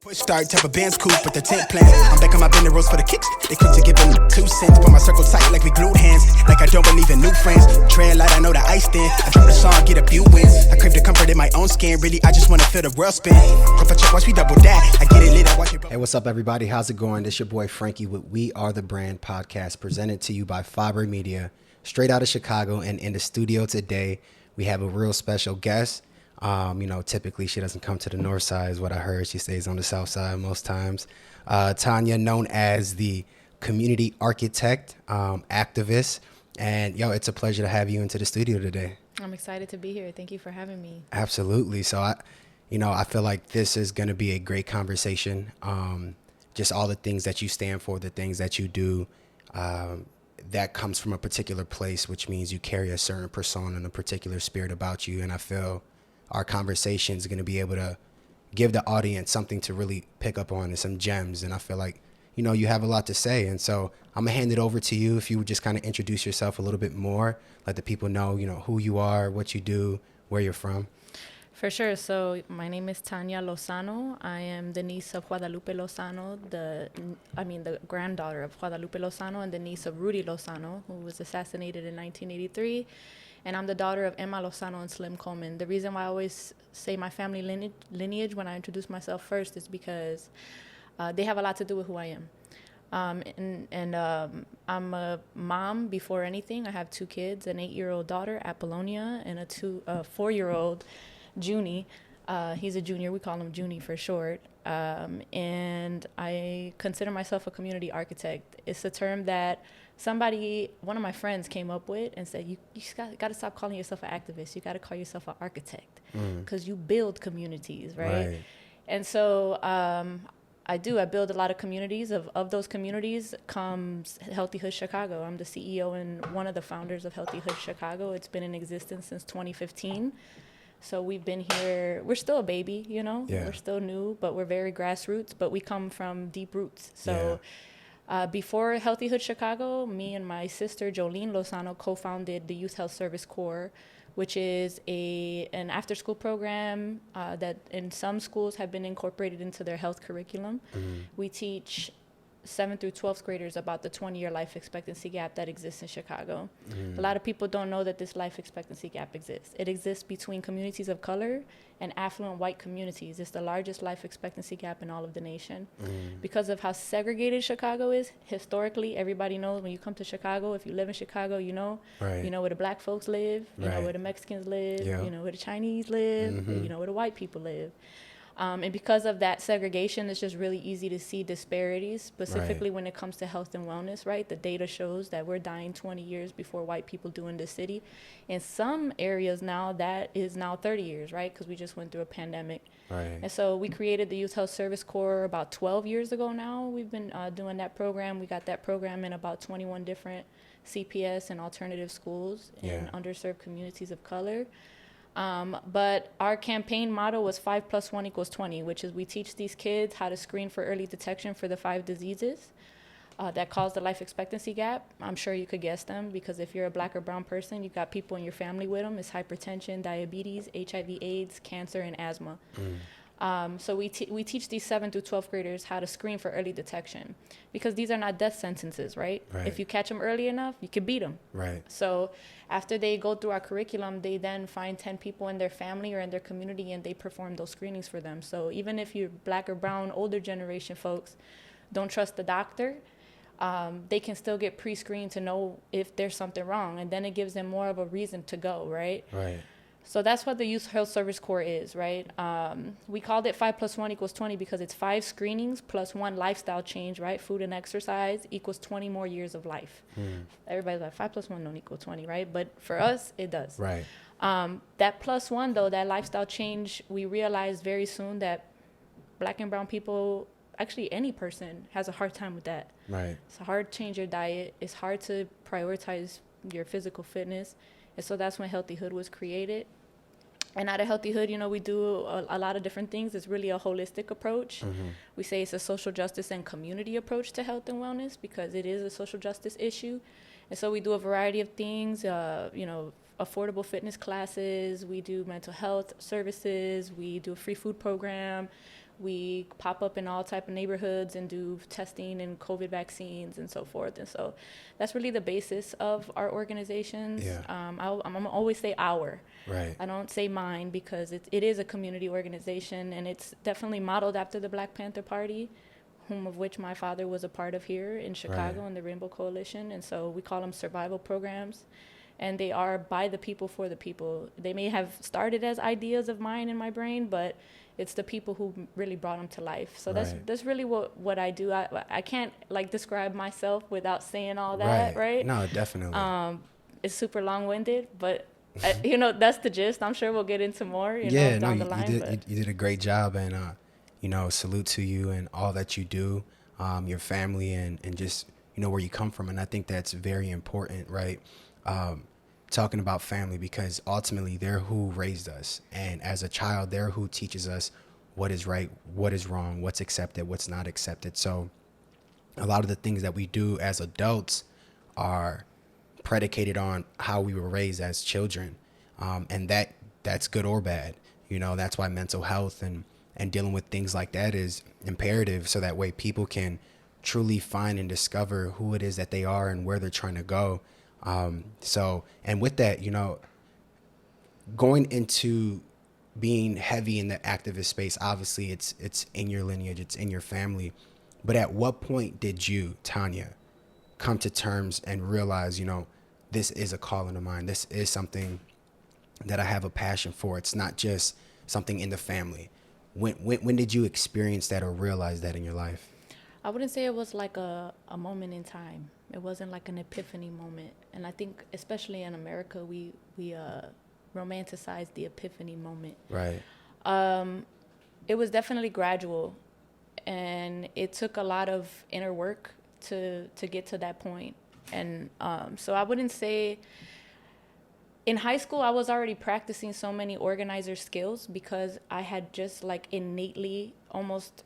Push start type of band's cool, but the tent plans. I'm back on my bender rolls for the kicks. They quick to give them 2 cents. Put my circle tight like we glued hands. Like I don't believe in new friends. Trail light, I know the ice thin. I drop the song, get a few wins. I crave the comfort in my own skin. Really, I just wanna feel the world spin. If I check, watch me double that. I get it lit, I watch it. Hey, what's up, everybody? How's it going? This your boy Frankie with We Are the Brand podcast, presented to you by Fabre Media, straight out of Chicago. And in the studio today, we have a real special guest. Typically she doesn't come to the north side is what I heard. She stays on the south side most times. Tanya, known as the community architect, activist. And it's a pleasure to have you into the studio today. I'm excited to be here. Thank you for having me. Absolutely. So I feel like this is going to be a great conversation. Just all the things that you stand for, the things that you do, that comes from a particular place, which means you carry a certain persona and a particular spirit about you. And I feel our conversation is going to be able to give the audience something to really pick up on and some gems. And I feel like, you have a lot to say. And so I'm going to hand it over to you. If you would just kind of introduce yourself a little bit more, let the people know, who you are, what you do, where you're from. For sure. So my name is Tanya Lozano. I am the niece of Guadalupe Lozano, the granddaughter of Guadalupe Lozano and the niece of Rudy Lozano, who was assassinated in 1983. And I'm the daughter of Emma Lozano and Slim Coleman. The reason why I always say my family lineage when I introduce myself first is because they have a lot to do with who I am. I'm a mom before anything. I have 2 kids, an 8-year-old daughter, Apollonia, and a 4-year-old, Junie. He's a junior. We call him Junie for short. And I consider myself a community architect. It's a term that one of my friends came up with and said, you just got to stop calling yourself an activist. You got to call yourself an architect because you build communities, right? And so I build a lot of communities. Of those communities comes Healthy Hood Chicago. I'm the CEO and one of the founders of Healthy Hood Chicago. It's been in existence since 2015. So we've been here. We're still a baby, We're still new, but we're very grassroots, but we come from deep roots. So before Healthy Hood Chicago, me and my sister, Jolene Lozano, co-founded the Youth Health Service Corps, which is an after-school program that in some schools have been incorporated into their health curriculum. We teach 7th through 12th graders about the 20-year life expectancy gap that exists in Chicago. A lot of people don't know that this life expectancy gap exists. It exists between communities of color and affluent white communities. It's the largest life expectancy gap in all of the nation. Because of how segregated Chicago is, historically, everybody knows when you come to Chicago, if you live in Chicago, you know where the black folks live, you know where the Mexicans live, you know where the Chinese live, you know where the white people live. And because of that segregation, it's just really easy to see disparities, specifically when it comes to health and wellness, right? The data shows that we're dying 20 years before white people do in this city. In some areas now, that is now 30 years, right? Because we just went through a pandemic. And so we created the Youth Health Service Corps about 12 years ago now. We've been doing that program. We got that program in about 21 different CPS and alternative schools in underserved communities of color. But our campaign motto was 5 + 1 = 20, which is we teach these kids how to screen for early detection for the 5 diseases that cause the life expectancy gap. I'm sure you could guess them because if you're a black or brown person, you've got people in your family with them. It's hypertension, diabetes, HIV, AIDS, cancer, and asthma. So we teach these 7th through 12th graders how to screen for early detection because these are not death sentences, right? If you catch them early enough, you can beat them. So after they go through our curriculum, they then find 10 people in their family or in their community and they perform those screenings for them. So even if you're black or brown, older generation folks don't trust the doctor, they can still get pre-screened to know if there's something wrong. And then it gives them more of a reason to go, right? So that's what the Youth Health Service Corps is, right? We called it 5 + 1 = 20 because it's 5 screenings plus 1 lifestyle change, right? Food and exercise equals 20 more years of life. Everybody's like, 5 + 1 don't equal 20, right? But for us, it does. That +1, though, that lifestyle change, we realized very soon that black and brown people, actually any person, has a hard time with that. It's hard to change your diet. It's hard to prioritize your physical fitness. And so that's when Healthy Hood was created. And at a Healthy Hood, we do a lot of different things. It's really a holistic approach. We say it's a social justice and community approach to health and wellness because it is a social justice issue. And so we do a variety of things, affordable fitness classes. We do mental health services. We do a free food program. We pop up in all type of neighborhoods and do testing and COVID vaccines and so forth. And so that's really the basis of our organizations. Yeah. I'm gonna always say our. Right. I don't say mine because it is a community organization, and it's definitely modeled after the Black Panther Party, of which my father was a part of here in Chicago in the Rainbow Coalition. And so we call them survival programs. And they are by the people for the people. They may have started as ideas of mine in my brain, but it's the people who really brought them to life. So that's really what I do. I can't like describe myself without saying all that, right? No, definitely. It's super long-winded, but you know, that's the gist. I'm sure we'll get into more, down the line. You did a great job, and salute to you and all that you do, your family, and just where you come from. And I think that's very important, right? Talking about family, because ultimately they're who raised us, and as a child they're who teaches us what is right, what is wrong, what's accepted, what's not accepted. So a lot of the things that we do as adults are predicated on how we were raised as children, and that's good or bad. That's why mental health and dealing with things like that is imperative, so that way people can truly find and discover who it is that they are and where they're trying to go. And with that, going into being heavy in the activist space, obviously it's in your lineage, it's in your family. But at what point did you, Tanya, come to terms and realize, this is a calling of mine. This is something that I have a passion for. It's not just something in the family. When did you experience that or realize that in your life? I wouldn't say it was like a moment in time. It wasn't like an epiphany moment. And I think especially in America, we romanticize the epiphany moment. Right. It was definitely gradual, and it took a lot of inner work to get to that point. And so I wouldn't say in high school I was already practicing so many organizer skills, because I had just like innately almost,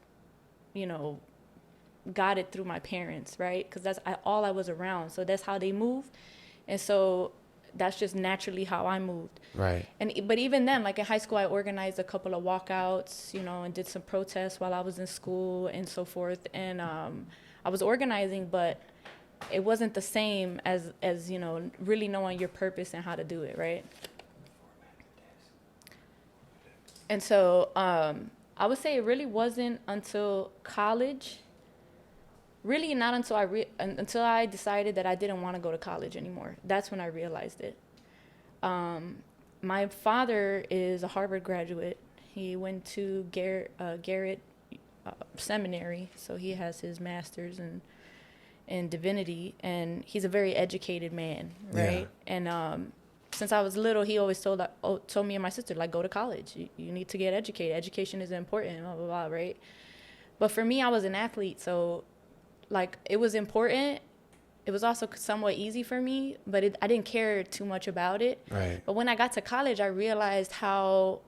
got it through my parents, right? Because that's all I was around. So that's how they move. And so that's just naturally how I moved. Right. But even then, like in high school, I organized a couple of walkouts, and did some protests while I was in school and so forth. And I was organizing, but it wasn't the same as really knowing your purpose and how to do it, right? And so I would say it really wasn't until college. Really not until until I decided that I didn't want to go to college anymore. That's when I realized it. My father is a Harvard graduate. He went to Garrett Seminary, so he has his master's in divinity, and he's a very educated man, right? Yeah. And since I was little, he always told me and my sister, like, go to college. You need to get educated. Education is important, blah, blah, blah, right? But for me, I was an athlete, so like it was important. It was also somewhat easy for me, but I didn't care too much about it. Right. But when I got to college, I realized how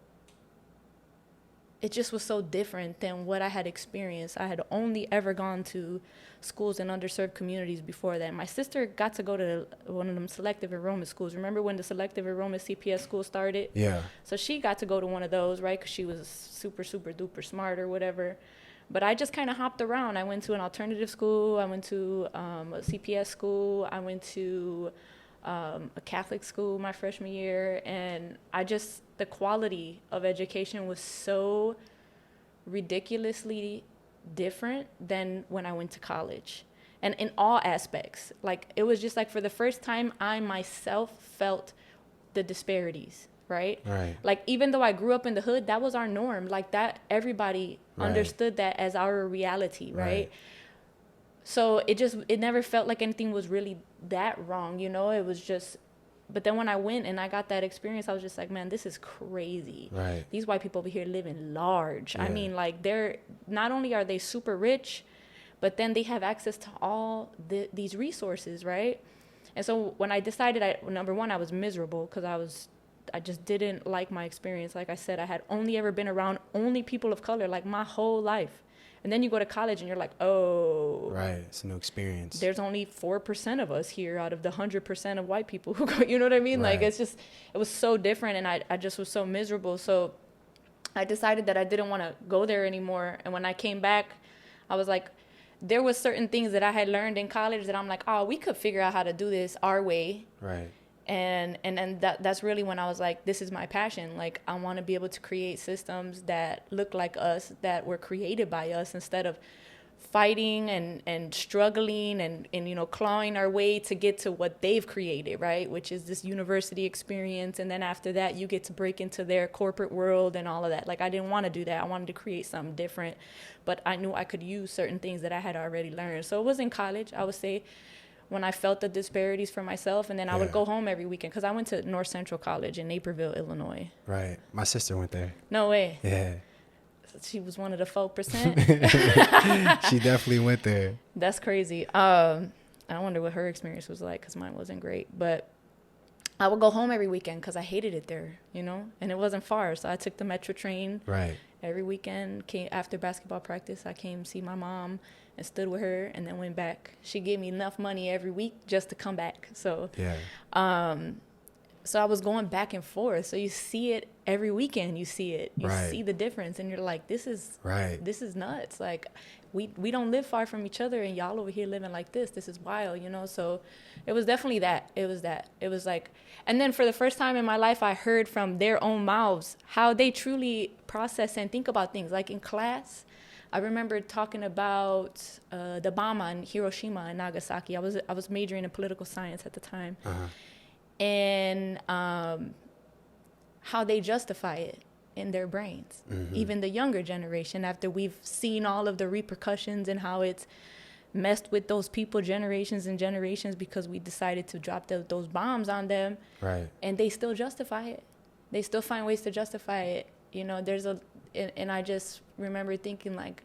it just was so different than what I had experienced. I had only ever gone to schools in underserved communities before that. My sister got to go to one of them selective enrollment schools. Remember when the selective enrollment CPS school started? Yeah. So she got to go to one of those, right? Because she was super, super duper smart or whatever. But I just kind of hopped around. I went to an alternative school. I went to a CPS school. I went to a Catholic school my freshman year. And the quality of education was so ridiculously different than when I went to college. And in all aspects. Like, it was just like for the first time, I myself felt the disparities. Right? Like, even though I grew up in the hood, that was our norm. Like, that everybody understood that as our reality, right? So it never felt like anything was really that wrong, It was just, but then when I went and I got that experience, I was just like, man, this is crazy. Right. These white people over here living large. Yeah. I mean, like, not only are they super rich, but then they have access to all these resources, right? And so when I decided, number one, I was miserable because I just didn't like my experience. Like I said, I had only ever been around only people of color, like, my whole life. And then you go to college and you're like, oh. Right, it's a new experience. There's only 4% of us here out of the 100% of white people who go, you know what I mean? Right. Like, it was so different, and I just was so miserable. So I decided that I didn't want to go there anymore. And when I came back, I was like, there was certain things that I had learned in college that I'm like, oh, we could figure out how to do this our way. Right. And then that's really when I was like, this is my passion. Like, I want to be able to create systems that look like us, that were created by us, instead of fighting and struggling and you know, clawing our way to get to what they've created, right? Which is this university experience. And then after that, you get to break into their corporate world and all of that. Like, I didn't want to do that. I wanted to create something different, but I knew I could use certain things that I had already learned. So it was in college, I would say, when I felt the disparities for myself. And then I would go home every weekend, because I went to North Central College in Naperville, Illinois. Right. My sister went there. No way. Yeah. She was one of the 4%. She definitely went there. That's crazy. I wonder what her experience was like, because mine wasn't great. But I would go home every weekend because I hated it there, you know, and it wasn't far. So I took the metro train. Right. Every weekend, came after basketball practice, I came see my mom and stood with her, and then went back. She gave me enough money every week just to come back. So so I was going back and forth. So you see it every weekend. You see it. You see the difference, and you're like, this is nuts. Like, we don't live far from each other, and y'all over here living like this. This is wild, you know. So it was definitely that. It was like, and then for the first time in my life, I heard from their own mouths how they truly process and think about things. Like in class, I remember talking about the bomb on Hiroshima and Nagasaki. I was majoring in political science at the time. And how they justify it in their brains, even the younger generation, after we've seen all of the repercussions and how it's messed with those people generations and generations, because we decided to drop those bombs on them. Right. And they still justify it. They still find ways to justify it. You know, and I just remember thinking, like,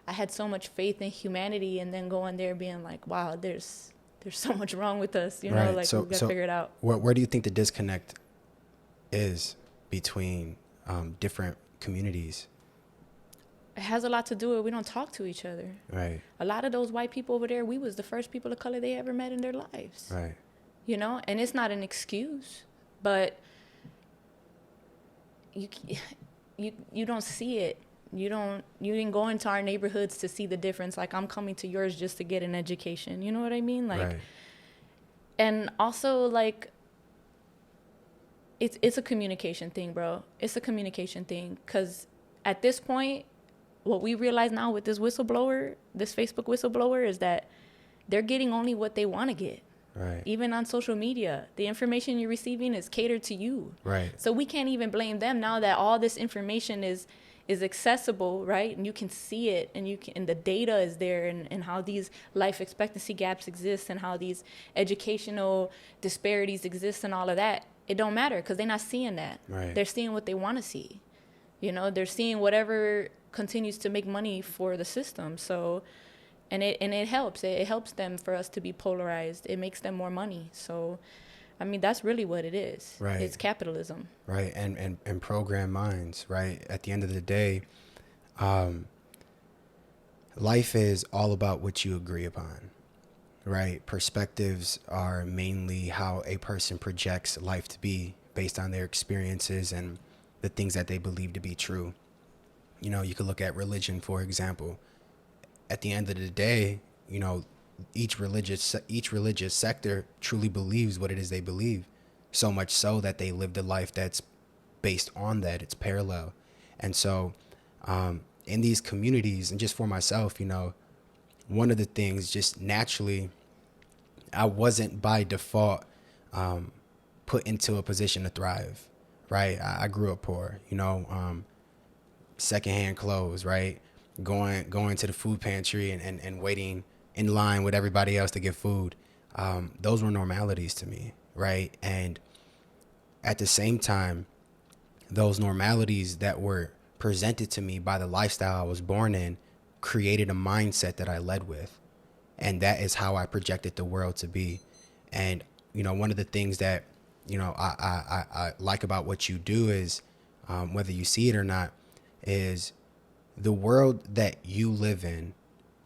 I had so much faith in humanity, and then going there being like, wow, there's so much wrong with us, you know, like, so, we got to figure it out. Where do you think the disconnect is between different communities? It has a lot to do with we don't talk to each other. Right. A lot of those white people over there, we was the first people of color they ever met in their lives. Right. You know, and it's not an excuse, but you don't see it. You didn't go into our neighborhoods to see the difference. Like, I'm coming to yours just to get an education. You know what I mean? Like, and also, like, it's a communication thing, bro. It's a communication thing. 'Cause at this point, what we realize now with this whistleblower, this Facebook whistleblower, is that they're getting only what they want to get. Right. Even on social media, the information you're receiving is catered to you. Right. So we can't even blame them now that all this information is accessible, right? And you can see it, and and the data is there, and how these life expectancy gaps exist, and how these educational disparities exist, and all of that. It don't matter, because they're not seeing that. Right. They're seeing what they want to see. You know, they're seeing whatever continues to make money for the system. So, and it helps. It helps them for us to be polarized. It makes them more money. So, I mean, that's really what it is. Right. It's capitalism. Right. And program minds, right? At the end of the day, life is all about what you agree upon, right? Perspectives are mainly how a person projects life to be based on their experiences and the things that they believe to be true. You know, you could look at religion, for example. At the end of the day, you know, each religious sector truly believes what it is they believe, so much so that they lived a life that's based on that. It's parallel. And so in these communities, and just for myself, you know, one of the things just naturally, I wasn't by default put into a position to thrive, right? I grew up poor, you know, secondhand clothes, right? Going to the food pantry and waiting in line with everybody else to get food. Those were normalities to me, right? And at the same time, those normalities that were presented to me by the lifestyle I was born in created a mindset that I led with. And that is how I projected the world to be. And, you know, one of the things that, you know, I like about what you do is, whether you see it or not, is the world that you live in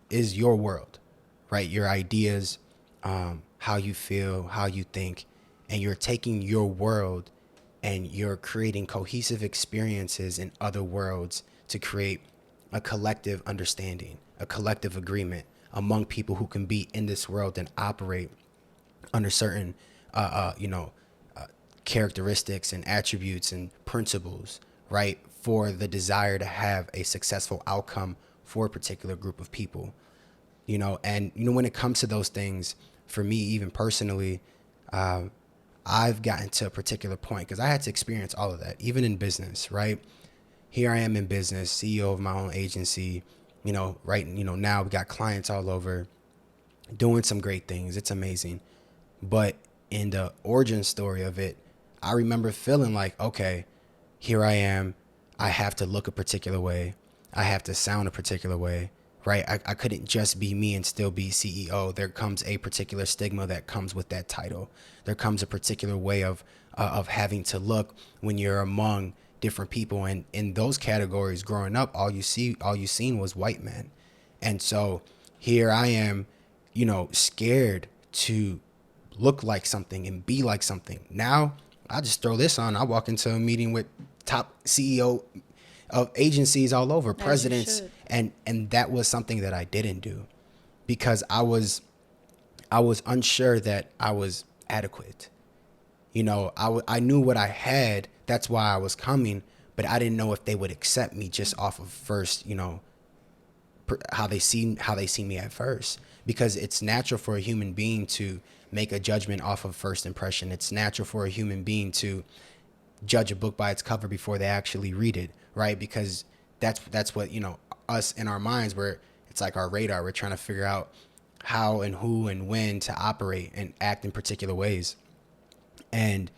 is your world, right? Your ideas, how you feel, how you think, and you're taking your world and you're creating cohesive experiences in other worlds to create a collective understanding, a collective agreement among people who can be in this world and operate under certain, characteristics and attributes and principles, right? For the desire to have a successful outcome for a particular group of people, and, when it comes to those things, for me, even personally, I've gotten to a particular point because I had to experience all of that, even in business, right? Here I am in business, CEO of my own agency, right. Now we got clients all over doing some great things. It's amazing. But in the origin story of it, I remember feeling like, okay, here I am. I have to look a particular way. I have to sound a particular way, right? I couldn't just be me and still be CEO. There comes a particular stigma that comes with that title. There comes a particular way of having to look when you're among different people. And in those categories growing up, all you seen was white men. And so here I am, scared to look like something and be like something. Now I just throw this on. I walk into a meeting with top CEO of agencies all over, presidents, and that was something that I didn't do because I was unsure that I was adequate. I knew what I had. That's why I was coming, but I didn't know if they would accept me just off of first, how they see me at first, because it's natural for a human being to make a judgment off of first impression. It's natural for a human being to judge a book by its cover before they actually read it, right? Because that's what, us in our minds, where it's like our radar. We're trying to figure out how and who and when to operate and act in particular ways. And,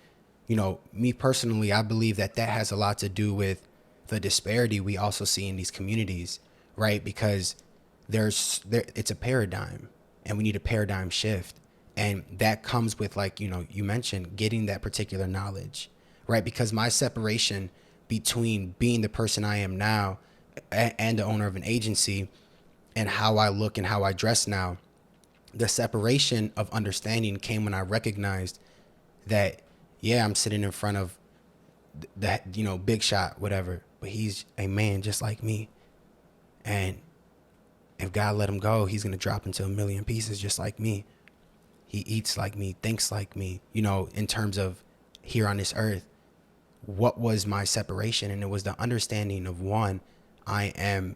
me personally, I believe that has a lot to do with the disparity we also see in these communities, right? Because it's a paradigm, and we need a paradigm shift. And that comes with, like, you mentioned, getting that particular knowledge, right? Because my separation between being the person I am now and the owner of an agency and how I look and how I dress now, the separation of understanding came when I recognized that, yeah, I'm sitting in front of the, big shot, whatever, but he's a man just like me. And if God let him go, he's going to drop into a million pieces just like me. He eats like me, thinks like me, in terms of here on this earth. What was my separation? And it was the understanding of, one, I am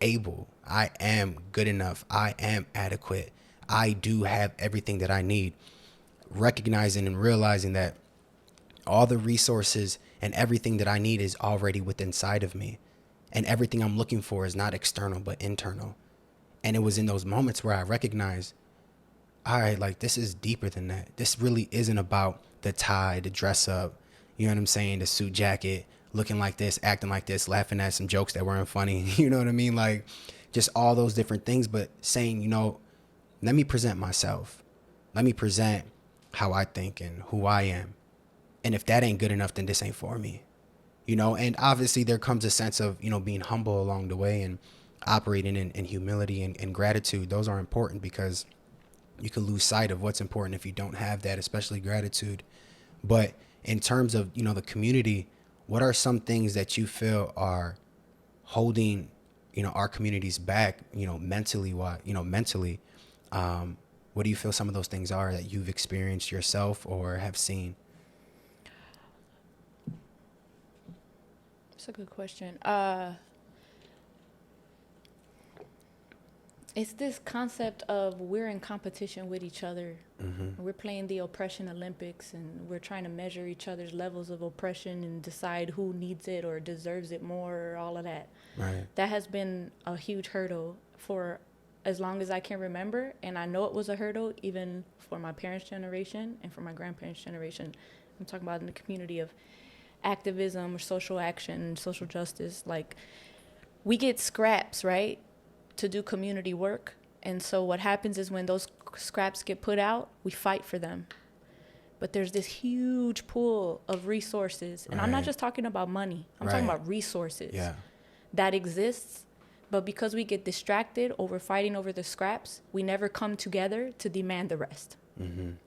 able, I am good enough, I am adequate, I do have everything that I need. Recognizing and realizing that all the resources and everything that I need is already within inside of me. And everything I'm looking for is not external, but internal. And it was in those moments where I recognized, all right, like, this is deeper than that. This really isn't about the tie, the dress up, you know what I'm saying, the suit jacket, looking like this, acting like this, laughing at some jokes that weren't funny, you know what I mean? Like, just all those different things, but saying, let me present myself. Let me present how I think and who I am. And if that ain't good enough, then this ain't for me, and obviously there comes a sense of, being humble along the way and operating in humility and gratitude. Those are important because you can lose sight of what's important if you don't have that, especially gratitude. But in terms of, the community, what are some things that you feel are holding, our communities back, mentally? What do you feel some of those things are that you've experienced yourself or have seen? That's a good question. It's this concept of we're in competition with each other. Mm-hmm. We're playing the oppression Olympics, and we're trying to measure each other's levels of oppression and decide who needs it or deserves it more, or all of that. Right. That has been a huge hurdle for as long as I can remember. And I know it was a hurdle even for my parents' generation and for my grandparents' generation. I'm talking about in the community of activism or social action, social justice. Like, we get scraps, right, to do community work. And so what happens is when those scraps get put out, we fight for them. But there's this huge pool of resources. And I'm not just talking about money. I'm talking about resources that exists. But because we get distracted over fighting over the scraps, we never come together to demand the rest,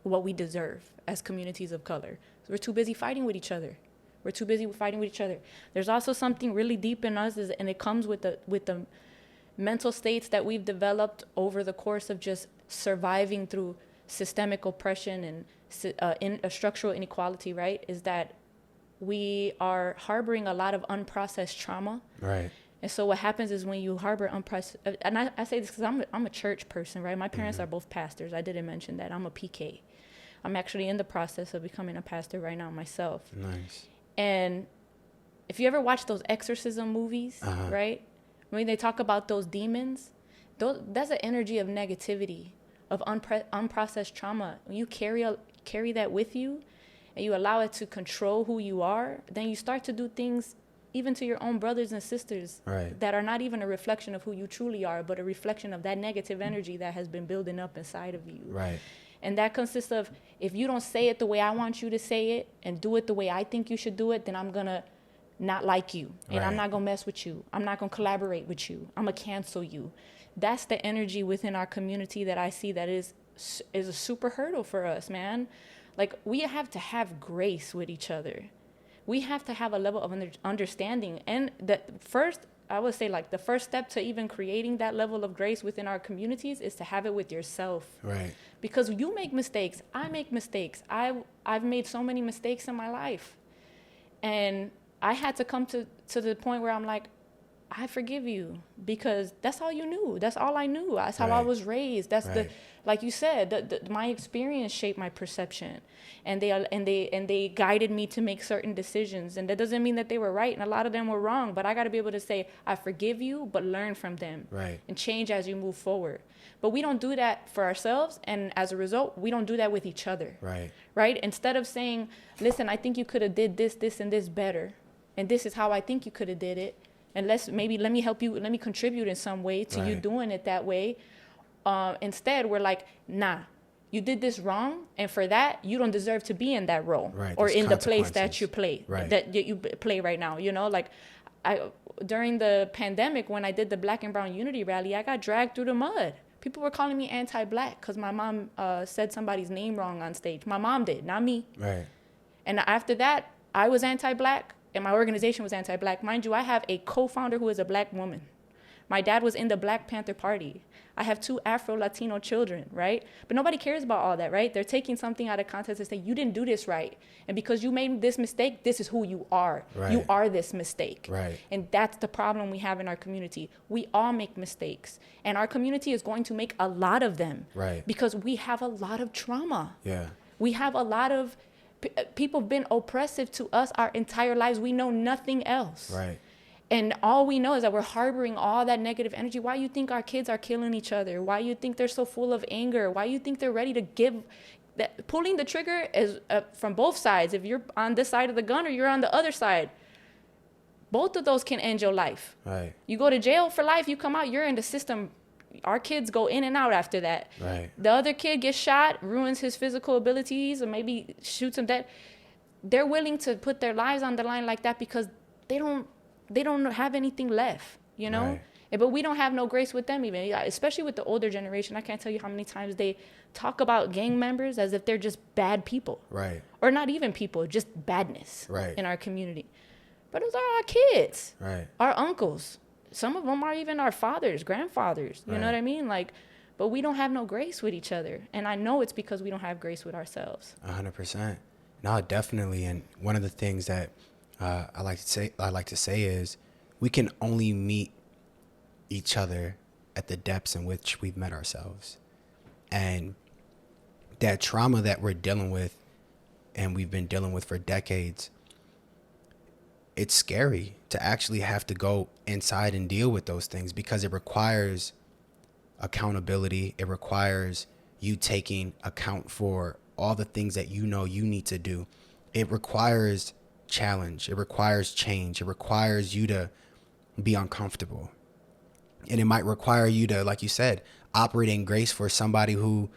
what we deserve as communities of color, We're too busy fighting with each other. We're too busy fighting with each other. There's also something really deep in us, and it comes with the mental states that we've developed over the course of just surviving through systemic oppression and structural inequality, right? Is that we are harboring a lot of unprocessed trauma. Right. And so what happens is when you harbor unprocessed, and I say this because I'm a church person, right? My parents are both pastors. I didn't mention that. I'm a PK. I'm actually in the process of becoming a pastor right now myself. Nice. And if you ever watch those exorcism movies, right? When they talk about those demons, that's an energy of negativity, of unprocessed trauma. When you carry that with you and you allow it to control who you are, then you start to do things even to your own brothers and sisters that are not even a reflection of who you truly are, but a reflection of that negative energy that has been building up inside of you. Right. And that consists of, if you don't say it the way I want you to say it and do it the way I think you should do it, then I'm going to not like you. And I'm not going to mess with you. I'm not going to collaborate with you. I'm going to cancel you. That's the energy within our community that I see that is a super hurdle for us, man. Like, we have to have grace with each other. We have to have a level of understanding. And I would say, like, the first step to even creating that level of grace within our communities is to have it with yourself. Right. Because you make mistakes. I make mistakes. I've made so many mistakes in my life. And I had to come to the point where I'm like, I forgive you, because that's all you knew. That's all I knew. That's how I was raised. That's like you said, my experience shaped my perception, and they guided me to make certain decisions. And that doesn't mean that they were right, and a lot of them were wrong. But I got to be able to say, I forgive you, but learn from them, and change as you move forward. But we don't do that for ourselves, and as a result, we don't do that with each other. Right? Instead of saying, listen, I think you could have did this, and this better, and this is how I think you could have did it. And let me help you, let me contribute in some way to you doing it that way. Instead, we're like, nah, you did this wrong, and for that, you don't deserve to be in that role or in the place that you play, that you play right now. You know, like during the pandemic, when I did the Black and Brown Unity rally, I got dragged through the mud. People were calling me anti-Black because my mom said somebody's name wrong on stage. My mom did, not me. And after that, I was anti-Black. And my organization was anti-Black. Mind you, I have a co-founder who is a Black woman. My dad was in the Black Panther Party. I have 2 Afro-Latino children, right? But nobody cares about all that, right? They're taking something out of context and saying, you didn't do this right. And because you made this mistake, this is who you are. You are this mistake. And that's the problem we have in our community. We all make mistakes. And our community is going to make a lot of them. Because we have a lot of trauma. We have a lot of... People have been oppressive to us our entire lives. We know nothing else. And all we know is that we're harboring all that negative energy. Why you think our kids are killing each other? Why you think they're so full of anger? Why you think they're ready to give... Pulling the trigger is from both sides. If you're on this side of the gun or you're on the other side, both of those can end your life. You go to jail for life, you come out, you're in the system. Our kids go in and out after that. The other kid gets shot, ruins his physical abilities, or maybe shoots him dead. They're willing to put their lives on the line like that because they don't have anything left, you know? But we don't have no grace with them even, especially with the older generation. I can't tell you how many times they talk about gang members as if they're just bad people. Or not even people, just badness in our community. But those are our kids, our uncles. Some of them are even our fathers, grandfathers. You know what I mean? Like, but we don't have no grace with each other. And I know it's because we don't have grace with ourselves. 100%. No, definitely. And one of the things that I like to say is we can only meet each other at the depths in which we've met ourselves. And that trauma that we're dealing with and we've been dealing with for decades, it's scary to actually have to go inside and deal with those things because it requires accountability. It requires you taking account for all the things that you know you need to do. It requires challenge. It requires change. It requires you to be uncomfortable. And it might require you to, like you said, operate in grace for somebody who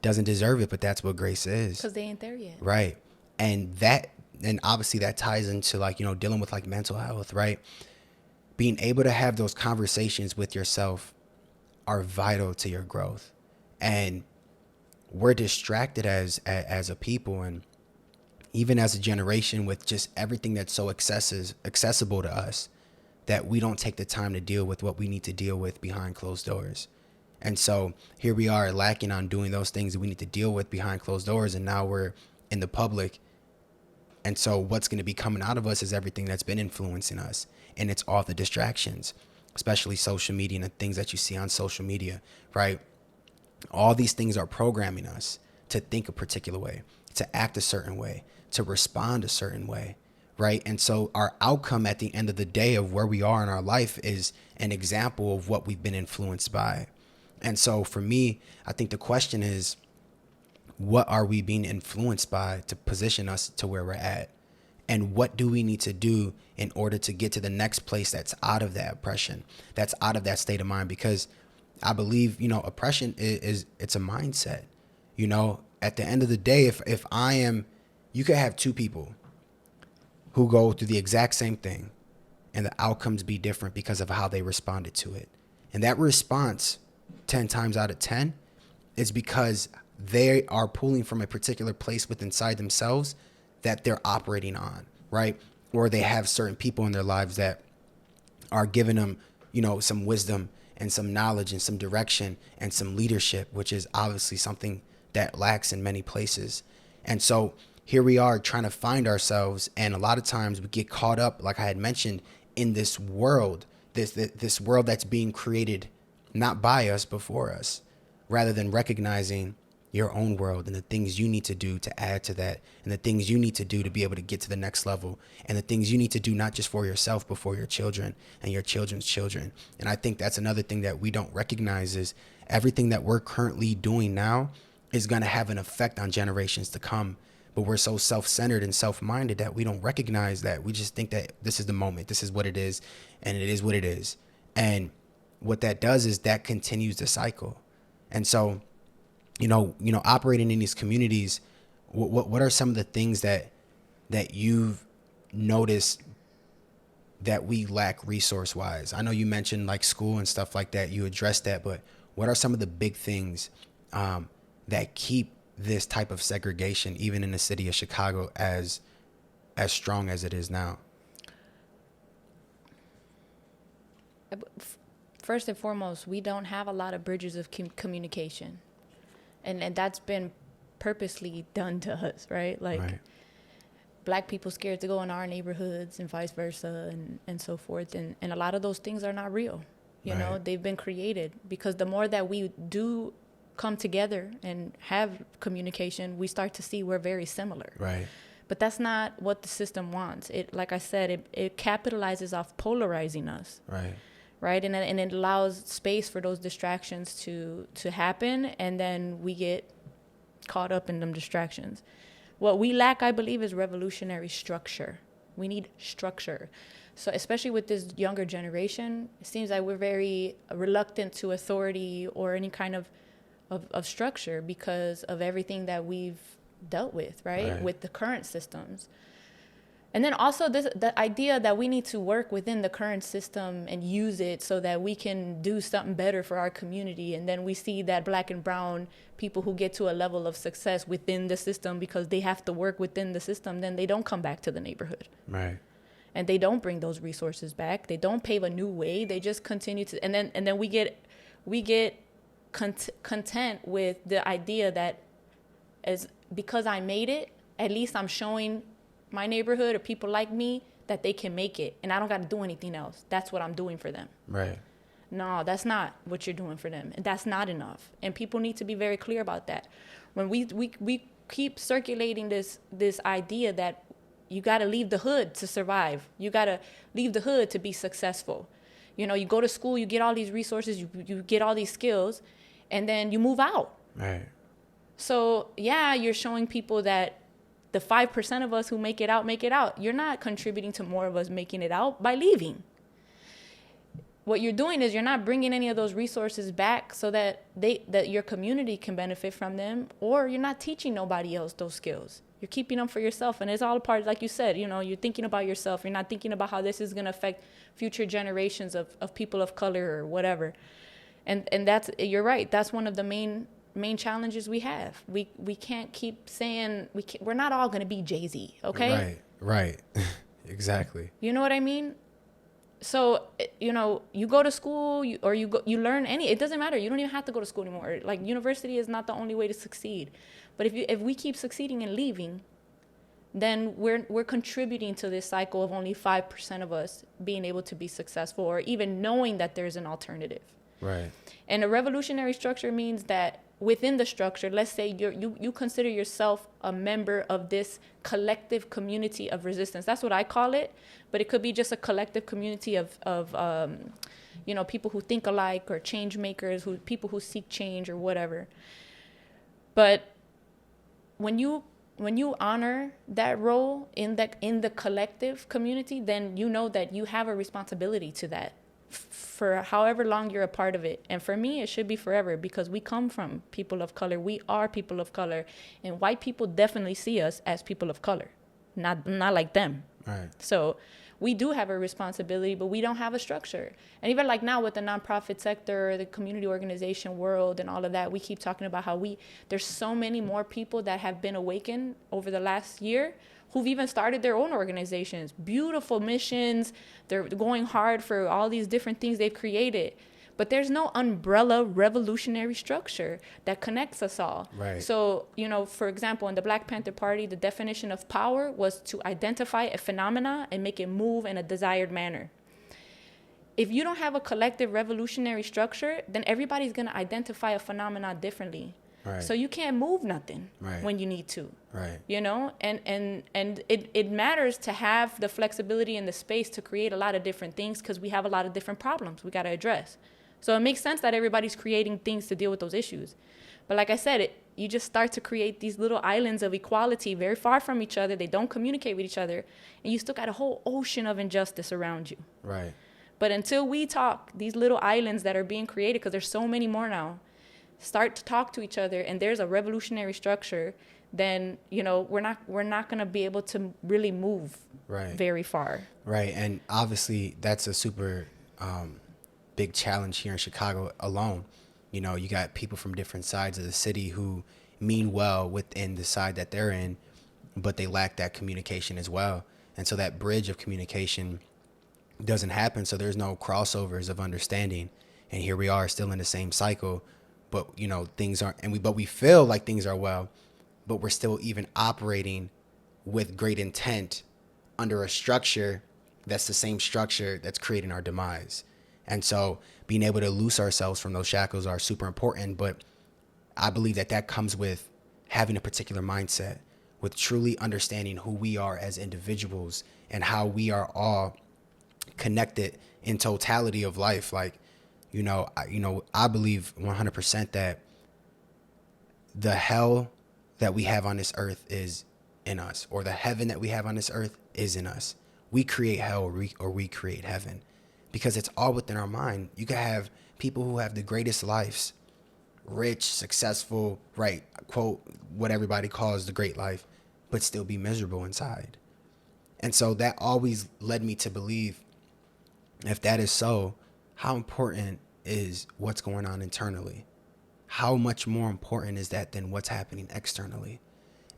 doesn't deserve it, but that's what grace is. Because they ain't there yet. Right. And obviously that ties into, like, you know, dealing with like mental health, right? Being able to have those conversations with yourself are vital to your growth. And we're distracted as a people. And, even as a generation with just everything that's so accessible to us, that we don't take the time to deal with what we need to deal with behind closed doors. And so here we are lacking on doing those things that we need to deal with behind closed doors. And now we're in the public. And so what's going to be coming out of us is everything that's been influencing us. And it's all the distractions, especially social media and the things that you see on social media, right? All these things are programming us to think a particular way, to act a certain way, to respond a certain way, right? And so our outcome at the end of the day of where we are in our life is an example of what we've been influenced by. And so for me, I think the question is, what are we being influenced by to position us to where we're at? And what do we need to do in order to get to the next place that's out of that oppression, that's out of that state of mind? Because I believe, oppression is it's a mindset. At the end of the day, if I am, you could have two people who go through the exact same thing and the outcomes be different because of how they responded to it. And that response 10 times out of 10 is because they are pulling from a particular place within inside themselves that they're operating on, right? Or they have certain people in their lives that are giving them, some wisdom and some knowledge and some direction and some leadership, which is obviously something that lacks in many places. And so here we are trying to find ourselves. And a lot of times we get caught up, like I had mentioned, in this world, this world that's being created not by us, but for us, rather than recognizing your own world and the things you need to do to add to that, and the things you need to do to be able to get to the next level, and the things you need to do not just for yourself, but for your children and your children's children. And I think that's another thing that we don't recognize is everything that we're currently doing now is going to have an effect on generations to come. But we're so self-centered and self-minded that we don't recognize that. We just think that this is the moment, this is what it is, and it is what it is. And what that does is that continues the cycle. And so, operating in these communities, what are some of the things that you've noticed that we lack resource-wise? I know you mentioned like school and stuff like that. You addressed that, but what are some of the big things that keep this type of segregation, even in the city of Chicago, as strong as it is now? First and foremost, we don't have a lot of bridges of communication. And that's been purposely done to us, right? Like, right. Black people scared to go in our neighborhoods and vice versa and so forth. And a lot of those things are not real. You know, they've been created because the more that we do come together and have communication, we start to see we're very similar. Right. But that's not what the system wants. It, like I said, it capitalizes off polarizing us. Right. Right. And it allows space for those distractions to happen. And then we get caught up in them distractions. What we lack, I believe, is revolutionary structure. We need structure. So especially with this younger generation, it seems like we're very reluctant to authority or any kind of structure because of everything that we've dealt with, right? With the current systems. And then also the idea that we need to work within the current system and use it so that we can do something better for our community. And then we see that Black and brown people who get to a level of success within the system because they have to work within the system, then they don't come back to the neighborhood. Right. And they don't bring those resources back. They don't pave a new way. They just continue to, and then we get content with the idea that because I made it, at least I'm showing my neighborhood or people like me that they can make it and I don't got to do anything else. That's what I'm doing for them. Right. No, that's not what you're doing for them. And that's not enough. And people need to be very clear about that. When we keep circulating this idea that you got to leave the hood to survive. You got to leave the hood to be successful. You know, you go to school, you get all these resources, you get all these skills, and then you move out. Right. So, yeah, you're showing people that the 5% of us who make it out. You're not contributing to more of us making it out by leaving. What you're doing is you're not bringing any of those resources back so that your community can benefit from them, or you're not teaching nobody else those skills. You're keeping them for yourself, and it's all a part, like you said, you know, you're thinking about yourself. You're not thinking about how this is going to affect future generations of people of color or whatever. And that's, you're right, that's one of the main main challenges we have. We can't keep saying we're not all going to be Jay-Z, okay? Right. Exactly. You know what I mean? So, you know, you go to school you learn it doesn't matter. You don't even have to go to school anymore. Like, university is not the only way to succeed. But if we keep succeeding and leaving, then we're contributing to this cycle of only 5% of us being able to be successful or even knowing that there's an alternative. Right. And a revolutionary structure means that within the structure, let's say you consider yourself a member of this collective community of resistance. That's what I call it, but it could be just a collective community of you know, people who think alike or change makers, people who seek change or whatever. But when you honor that role in the collective community, then you know that you have a responsibility to that for however long you're a part of it. And for me, it should be forever, because we come from people of color. We are people of color, and white people definitely see us as people of color, not like them. Right. So we do have a responsibility, but we don't have a structure. And even like now with the nonprofit sector, the community organization world and all of that, we keep talking about how there's so many more people that have been awakened over the last year who've even started their own organizations, beautiful missions. They're going hard for all these different things they've created. But there's no umbrella revolutionary structure that connects us all. Right. So, you know, for example, in the Black Panther Party, the definition of power was to identify a phenomena and make it move in a desired manner. If you don't have a collective revolutionary structure, then everybody's going to identify a phenomena differently. Right. So you can't move nothing when you need to. Right. You know, and it matters to have the flexibility and the space to create a lot of different things, because we have a lot of different problems we got to address. So it makes sense that everybody's creating things to deal with those issues. But like I said, you just start to create these little islands of equality very far from each other. They don't communicate with each other. And you still got a whole ocean of injustice around you. Right. But until we talk, these little islands that are being created, because there's so many more now, start to talk to each other, and there's a revolutionary structure, then, you know, we're not going to be able to really move very far. Right. And obviously that's a super big challenge here in Chicago alone. You know, you got people from different sides of the city who mean well within the side that they're in, but they lack that communication as well. And so that bridge of communication doesn't happen. So there's no crossovers of understanding. And here we are still in the same cycle, but, you know, things aren't, but we feel like things are well, but we're still even operating with great intent under a structure that's the same structure that's creating our demise. And so being able to loose ourselves from those shackles are super important. But I believe that comes with having a particular mindset, with truly understanding who we are as individuals and how we are all connected in totality of life. Like, I believe 100% that the hell that we have on this earth is in us, or the heaven that we have on this earth is in us. We create hell or we create heaven, because it's all within our mind. You can have people who have the greatest lives, rich, successful, right, quote, what everybody calls the great life, but still be miserable inside. And so that always led me to believe, if that is so, how important is what's going on internally? How much more important is that than what's happening externally?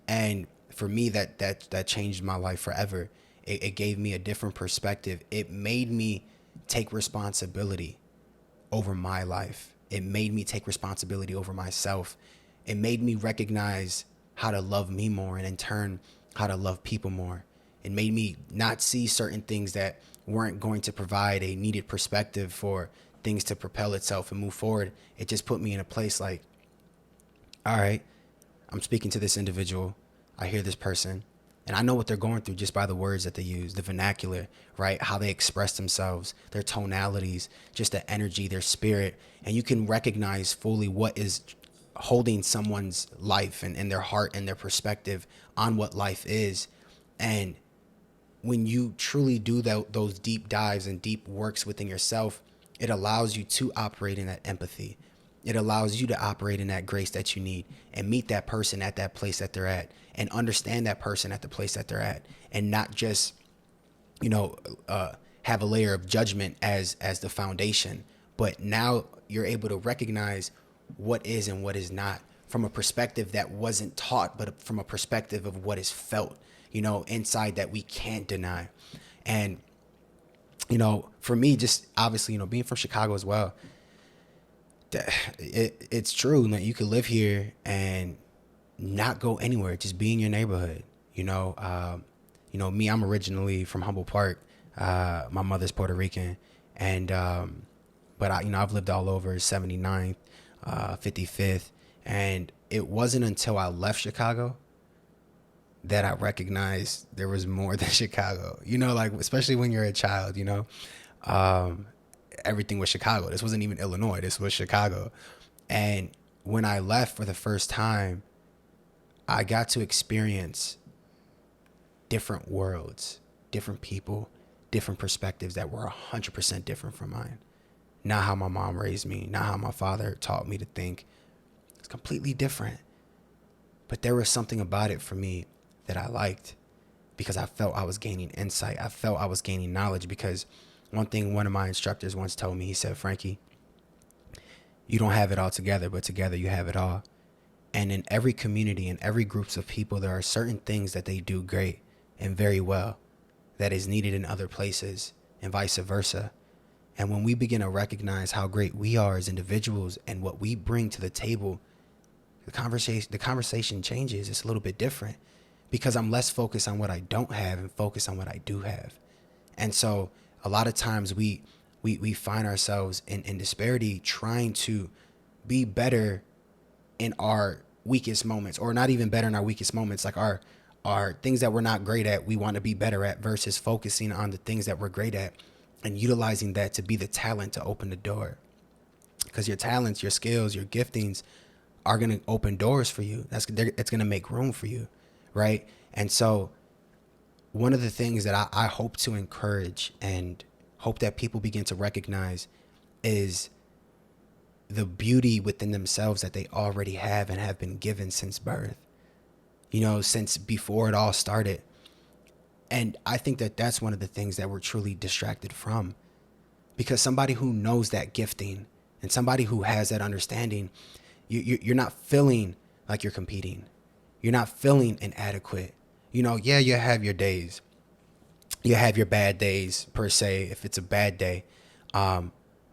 And for me, that changed my life forever. It gave me a different perspective. It made me take responsibility over my life. It made me take responsibility over myself. It made me recognize how to love me more, and in turn, how to love people more. It made me not see certain things that weren't going to provide a needed perspective for things to propel itself and move forward. It just put me in a place like, all right, I'm speaking to this individual. I hear this person, and I know what they're going through just by the words that they use, the vernacular, right? How they express themselves, their tonalities, just the energy, their spirit. And you can recognize fully what is holding someone's life and their heart and their perspective on what life is. And when you truly do those deep dives and deep works within yourself, it allows you to operate in that empathy. It allows you to operate in that grace that you need and meet that person at that place that they're at, and understand that person at the place that they're at, and not just, have a layer of judgment as the foundation. But now you're able to recognize what is and what is not from a perspective that wasn't taught, but from a perspective of what is felt, inside that we can't deny. And, for me, just obviously, being from Chicago as well, it's true that you could live here and not go anywhere, just be in your neighborhood. Me, I'm originally from Humboldt Park. My mother's Puerto Rican, and but I've lived all over 79th, 55th, and it wasn't until I left Chicago that I recognized there was more than Chicago. Like, especially when you're a child, everything was Chicago. This wasn't even Illinois. This was Chicago. And when I left for the first time, I got to experience different worlds, different people, different perspectives that were 100% different from mine. Not how my mom raised me, not how my father taught me to think. It's completely different. But there was something about it for me that I liked, because I felt I was gaining insight. I felt I was gaining knowledge, because one thing one of my instructors once told me, he said, Frankie, you don't have it all together, but together you have it all. And in every community, in every groups of people, there are certain things that they do great and very well that is needed in other places, and vice versa. And when we begin to recognize how great we are as individuals and what we bring to the table, the conversation changes. It's a little bit different, because I'm less focused on what I don't have and focused on what I do have. And so a lot of times we find ourselves in disparity, trying to be better in our weakest moments, or not even better in our weakest moments, like our things that we're not great at, we want to be better at, versus focusing on the things that we're great at and utilizing that to be the talent to open the door. Because your talents, your skills, your giftings are going to open doors for you. It's going to make room for you, right? And so one of the things that I hope to encourage and hope that people begin to recognize is the beauty within themselves that they already have and have been given since birth, since before it all started. And I think that that's one of the things that we're truly distracted from, because somebody who knows that gifting and somebody who has that understanding, you're not feeling like you're competing. You're not feeling inadequate. Yeah, you have your days. You have your bad days, per se, if it's a bad day, but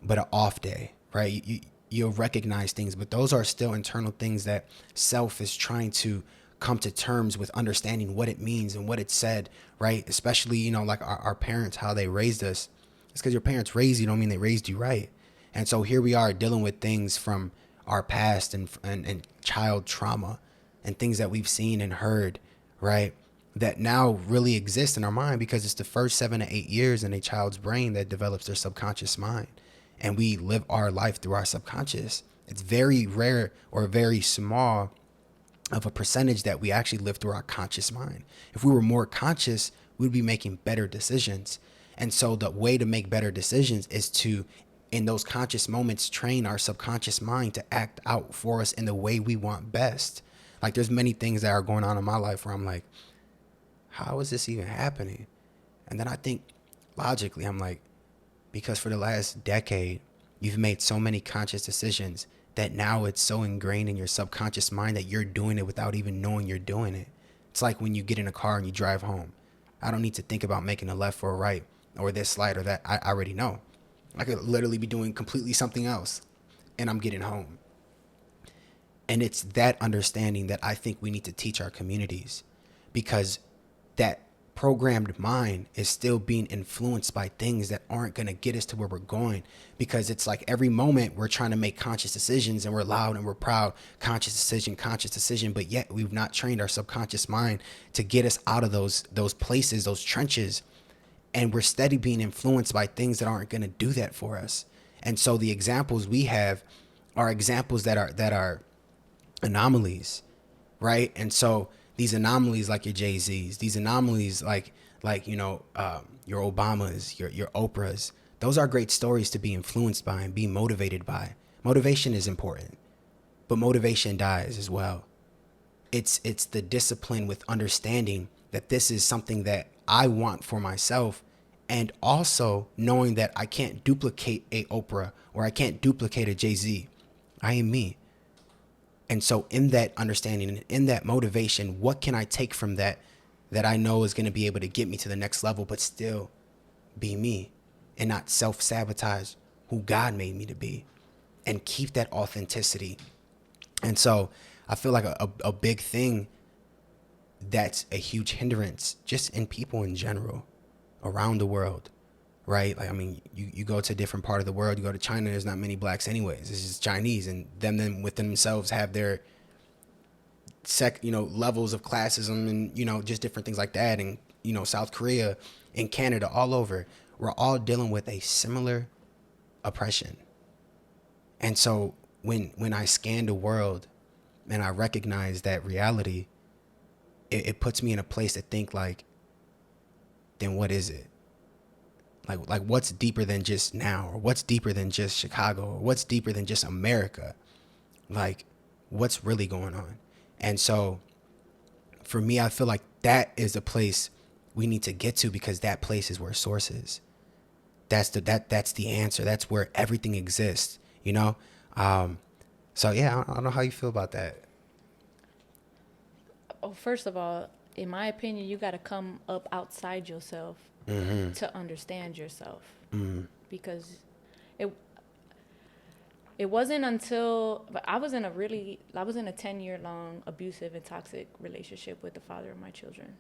an off day, right? You'll recognize things, but those are still internal things that self is trying to come to terms with, understanding what it means and what it said, right? Especially, like our parents, how they raised us. It's because your parents raised you don't mean they raised you right. And so here we are dealing with things from our past and child trauma and things that we've seen and heard, right? That now really exist in our mind, because it's the first 7 to 8 years in a child's brain that develops their subconscious mind. And we live our life through our subconscious. It's very rare or very small of a percentage that we actually live through our conscious mind. If we were more conscious, we'd be making better decisions. And so the way to make better decisions is to, in those conscious moments, train our subconscious mind to act out for us in the way we want best. Like, there's many things that are going on in my life where I'm like, how is this even happening? And then I think logically, I'm like, because for the last decade, you've made so many conscious decisions that now it's so ingrained in your subconscious mind that you're doing it without even knowing you're doing it. It's like when you get in a car and you drive home. I don't need to think about making a left or a right or this slide or that. I already know. I could literally be doing completely something else and I'm getting home. And it's that understanding that I think we need to teach our communities, because that programmed mind is still being influenced by things that aren't going to get us to where we're going. Because it's like every moment we're trying to make conscious decisions and we're loud and we're proud, conscious decision, but yet we've not trained our subconscious mind to get us out of those places, those trenches. And we're steady being influenced by things that aren't going to do that for us. And so the examples we have are examples that are anomalies, right? And so these anomalies, like your Jay-Z's, these anomalies like your Obamas, your Oprahs, those are great stories to be influenced by and be motivated by. Motivation is important, but motivation dies as well. It's the discipline with understanding that this is something that I want for myself, and also knowing that I can't duplicate a Oprah or I can't duplicate a Jay-Z. I am me. And so in that understanding and in that motivation, what can I take from that I know is going to be able to get me to the next level, but still be me and not self-sabotage who God made me to be, and keep that authenticity. And so I feel like a big thing that's a huge hindrance just in people in general around the world, right? Like, I mean, you go to a different part of the world, you go to China, there's not many blacks anyways. It's just Chinese, and them within themselves have their levels of classism and, just different things like that. And, South Korea and Canada, all over, we're all dealing with a similar oppression. And so when I scan the world and I recognize that reality, it puts me in a place to think like, then what is it? Like what's deeper than just now, or what's deeper than just Chicago, or what's deeper than just America? Like, what's really going on? And so for me, I feel like that is the place we need to get to, because that place is where source is. That's the answer. That's where everything exists, So yeah, I don't know how you feel about that. Oh, first of all, in my opinion, you got to come up outside yourself to understand yourself, because it wasn't until I was in a 10-year long abusive and toxic relationship with the father of my children,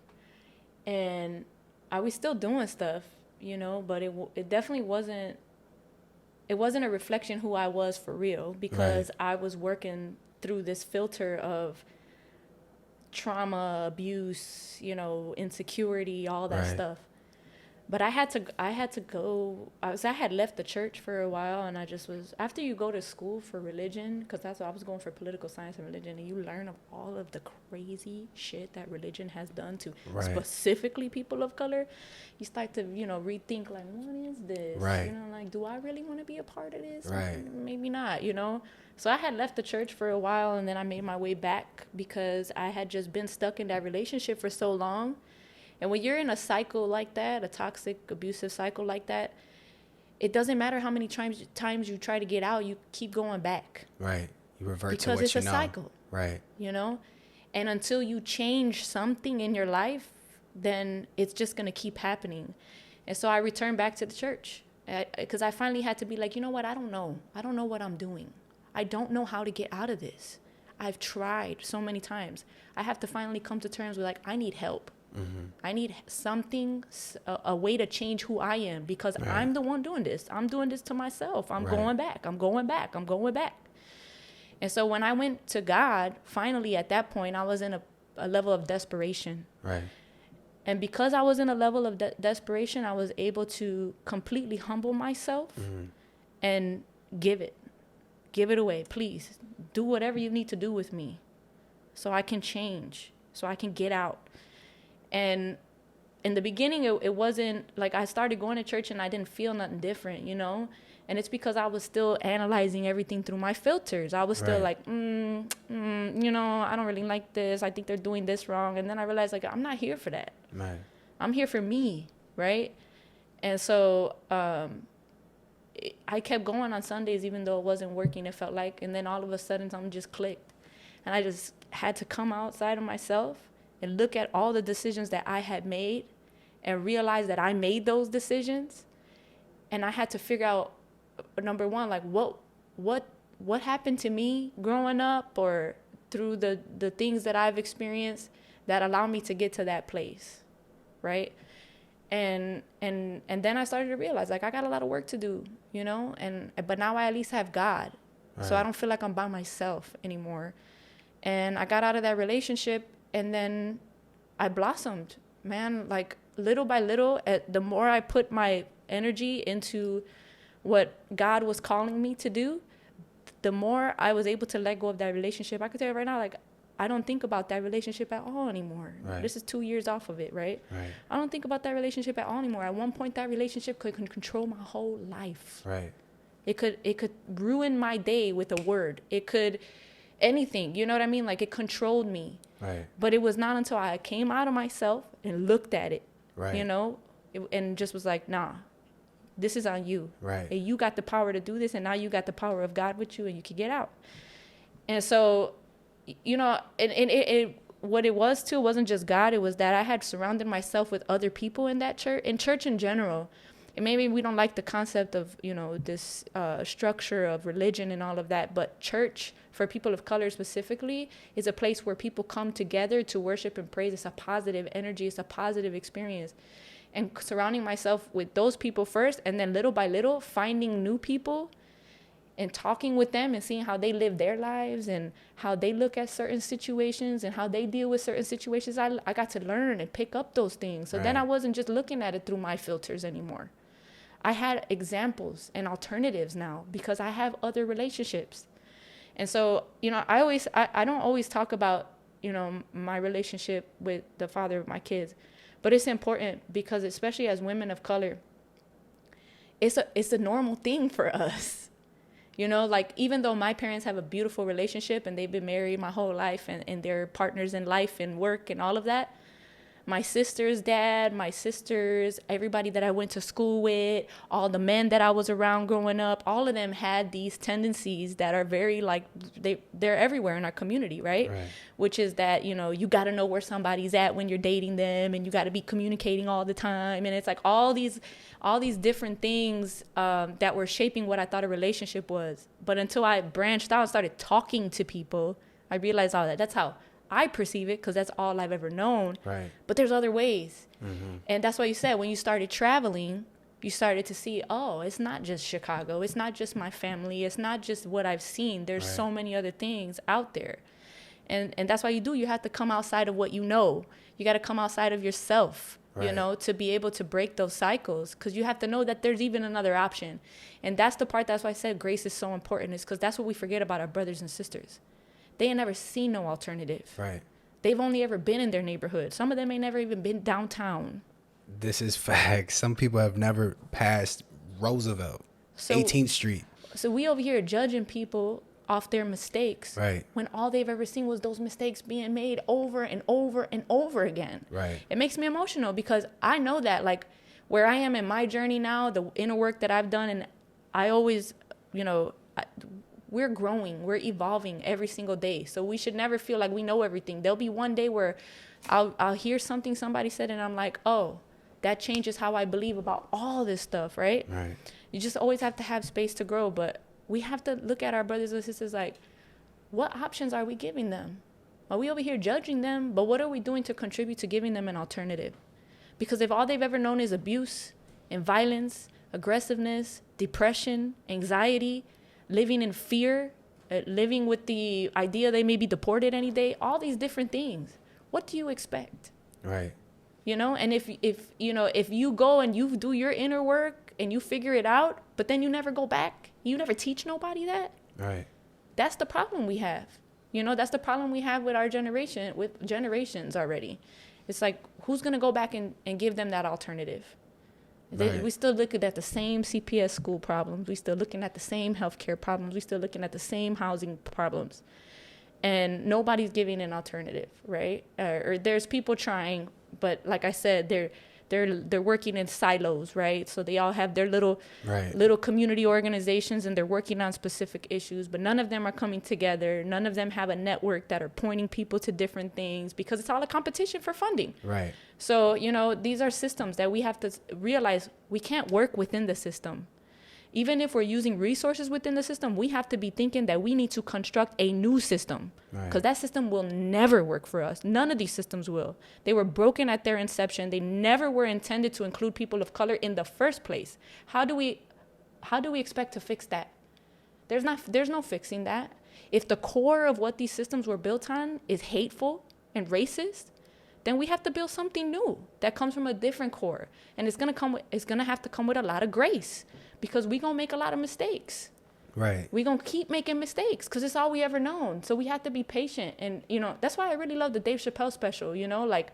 and I was still doing stuff, but it definitely wasn't. It wasn't a reflection who I was for real, because right. I was working through this filter of trauma, abuse, insecurity, all that right. stuff. But I had to go. I had left the church for a while, and I just was, after you go to school for religion, because that's what I was going for, political science and religion, and you learn of all of the crazy shit that religion has done to right. specifically people of color, you start to, rethink, like, what is this? Right. Like, do I really want to be a part of this? Right. Maybe not, So I had left the church for a while, and then I made my way back because I had just been stuck in that relationship for so long. And when you're in a cycle like that, a toxic, abusive cycle like that, it doesn't matter how many times you try to get out, you keep going back. Right. You revert because to what you know. Because it's a cycle. Right. And until you change something in your life, then it's just going to keep happening. And so I returned back to the church because I finally had to be like, you know what? I don't know. I don't know what I'm doing. I don't know how to get out of this. I've tried so many times. I have to finally come to terms with, like, I need help. Mm-hmm. I need something, a way to change who I am, because right. I'm the one doing this. I'm doing this to myself. I'm right. going back. I'm going back. And so when I went to God, finally at that point, I was in a level of desperation. Right. And because I was in a level of desperation, I was able to completely humble myself and give it away. Please do whatever you need to do with me so I can change, so I can get out. And in the beginning, it wasn't like I started going to church and I didn't feel nothing different, And it's because I was still analyzing everything through my filters. I was still right. like, I don't really like this. I think they're doing this wrong. And then I realized, like, I'm not here for that. Right. I'm here for me, right? And so I kept going on Sundays, even though it wasn't working, it felt like. And then all of a sudden, something just clicked. And I just had to come outside of myself and look at all the decisions that I had made and realize that I made those decisions. And I had to figure out, number one, like, what happened to me growing up or through the things that I've experienced that allow me to get to that place, right? And then I started to realize, like, I got a lot of work to do, but now I at least have God. Right. So I don't feel like I'm by myself anymore. And I got out of that relationship, and then I blossomed, man. Like, little by little, the more I put my energy into what God was calling me to do, the more I was able to let go of that relationship. I can tell you right now, like, I don't think about that relationship at all anymore. Right. This is 2 years off of it, right? I don't think about that relationship at all anymore. At one point, that relationship could control my whole life. Right. It could ruin my day with a word. It could anything, you know what I mean? Like, it controlled me. Right. But it was not until I came out of myself and looked at it, right. And just was like, nah, this is on you. Right. And you got the power to do this, and now you got the power of God with you, and you can get out. And so you know, and it what it was too wasn't just God. It was that I had surrounded myself with other people in that church, in church in general. And maybe we don't like the concept of, you know, this structure of religion and all of that, but church for people of color specifically is a place where people come together to worship and praise. It's a positive energy. It's a positive experience. And surrounding myself with those people first, and then little by little finding new people and talking with them and seeing how they live their lives and how they look at certain situations and how they deal with certain situations. I got to learn and pick up those things. So then I wasn't just looking at it through my filters anymore. I had examples and alternatives now because I have other relationships. And so, you know, I don't always talk about, you know, my relationship with the father of my kids, but it's important because especially as women of color, it's a normal thing for us. You know, like, even though my parents have a beautiful relationship and they've been married my whole life and they're partners in life and work and all of that, my sister's dad, my sisters, everybody that I went to school with, all the men that I was around growing up, all of them had these tendencies that are very, like, they're everywhere in our community, right? Which is that, you know, you got to know where somebody's at when you're dating them, and you got to be communicating all the time. And it's like all these different things that were shaping what I thought a relationship was. But until I branched out and started talking to people, I realized all that. That's how I perceive it, because that's all I've ever known. Right. But there's other ways. Mm-hmm. And that's why you said when you started traveling, you started to see, oh, it's not just Chicago. It's not just my family. It's not just what I've seen. There's so many other things out there. And that's why you have to come outside of what you know. You got to come outside of yourself, you know, to be able to break those cycles, because you have to know that there's even another option. And that's the part, that's why I said grace is so important, is because that's what we forget about our brothers and sisters. They ain't never seen no alternative. Right. They've only ever been in their neighborhood. Some of them ain't never even been downtown. This is facts. Some people have never passed Roosevelt, 18th Street. So we over here judging people off their mistakes. Right. When all they've ever seen was those mistakes being made over and over and over again. Right. It makes me emotional because I know that, like, where I am in my journey now, the inner work that I've done, and I always, you know, we're growing, we're evolving every single day. So we should never feel like we know everything. There'll be one day where I'll hear something somebody said and I'm like, oh, that changes how I believe about all this stuff, right? Right. You just always have to have space to grow, but we have to look at our brothers and sisters like, what options are we giving them? Are we over here judging them? But what are we doing to contribute to giving them an alternative? Because if all they've ever known is abuse and violence, aggressiveness, depression, anxiety, living in fear, living with the idea they may be deported any day, all these different things, what do you expect? Right. You know, and if you go and you do your inner work and you figure it out, but then you never go back, you never teach nobody that. Right. That's the problem we have. You know, that's the problem we have with our generation, with generations already. It's like, who's going to go back and give them that alternative? Right. We still looking at the same CPS school problems. We still looking at the same healthcare problems. We still looking at the same housing problems. And nobody's giving an alternative, right? Or there's people trying, but like I said, they're working in silos, right? So they all have their little community organizations and they're working on specific issues, but none of them are coming together. None of them have a network that are pointing people to different things, because it's all a competition for funding. Right. So, you know, these are systems that we have to realize we can't work within the system. Even if we're using resources within the system, we have to be thinking that we need to construct a new system, because that system will never work for us. None of these systems will. They were broken at their inception. They never were intended to include people of color in the first place. How do we expect to fix that? There's no fixing that. If the core of what these systems were built on is hateful and racist, then we have to build something new that comes from a different core. And it's gonna have to come with a lot of grace, because we're gonna make a lot of mistakes. Right. We're gonna keep making mistakes because it's all we ever known. So we have to be patient. And, you know, that's why I really love the Dave Chappelle special, you know, like,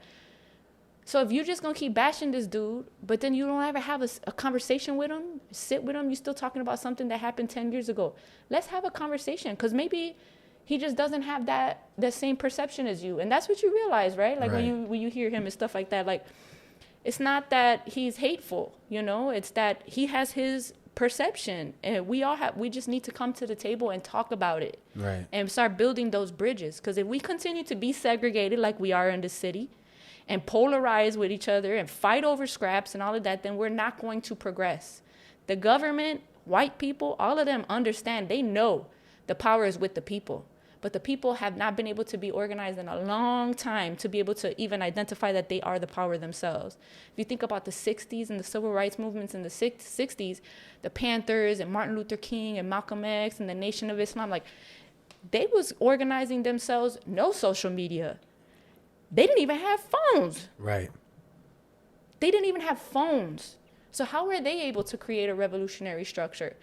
so if you're just gonna keep bashing this dude, but then you don't ever have a conversation with him, sit with him, you're still talking about something that happened 10 years ago. Let's have a conversation, because maybe he just doesn't have that same perception as you. And that's what you realize, right? Like when you hear him and stuff like that, like, it's not that he's hateful, you know, it's that he has his perception, and we just need to come to the table and talk about it, right, and start building those bridges. Because if we continue to be segregated like we are in the city and polarize with each other and fight over scraps and all of that, then we're not going to progress. The government, white people, all of them understand, they know the power is with the people. But the people have not been able to be organized in a long time to be able to even identify that they are the power themselves. If you think about the 60s and the civil rights movements in the 60s, the Panthers and Martin Luther King and Malcolm X and the Nation of Islam, like, they was organizing themselves, no social media. They didn't even have phones. right, They didn't even have phones. So how were they able to create a revolutionary structure?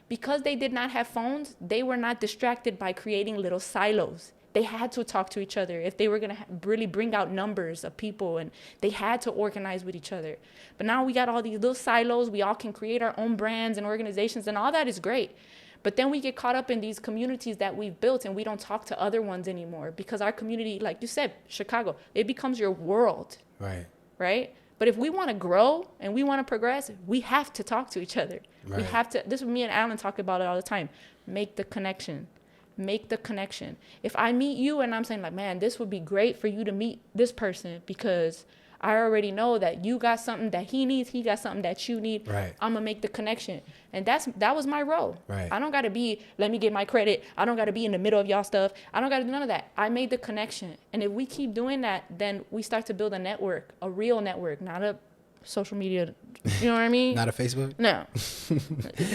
Because they did not have phones, they were not distracted by creating little silos. They had to talk to each other if they were going to really bring out numbers of people, and they had to organize with each other. But now we got all these little silos. We all can create our own brands and organizations, and all that is great. But then we get caught up in these communities that we've built, and we don't talk to other ones anymore, because our community, like you said, Chicago, it becomes your world, right, right? But if we want to grow and we want to progress, we have to talk to each other. Right. We have to. This is me and Alan talk about it all the time. Make the connection. Make the connection. If I meet you and I'm saying like, man, this would be great for you to meet this person because I already know that you got something that he needs, he got something that you need. Right. I'm gonna make the connection. And that was my role. Right. I don't gotta be, let me get my credit. I don't gotta be in the middle of y'all stuff. I don't gotta do none of that. I made the connection. And if we keep doing that, then we start to build a network, a real network, not a social media, you know what I mean? Not a Facebook? No.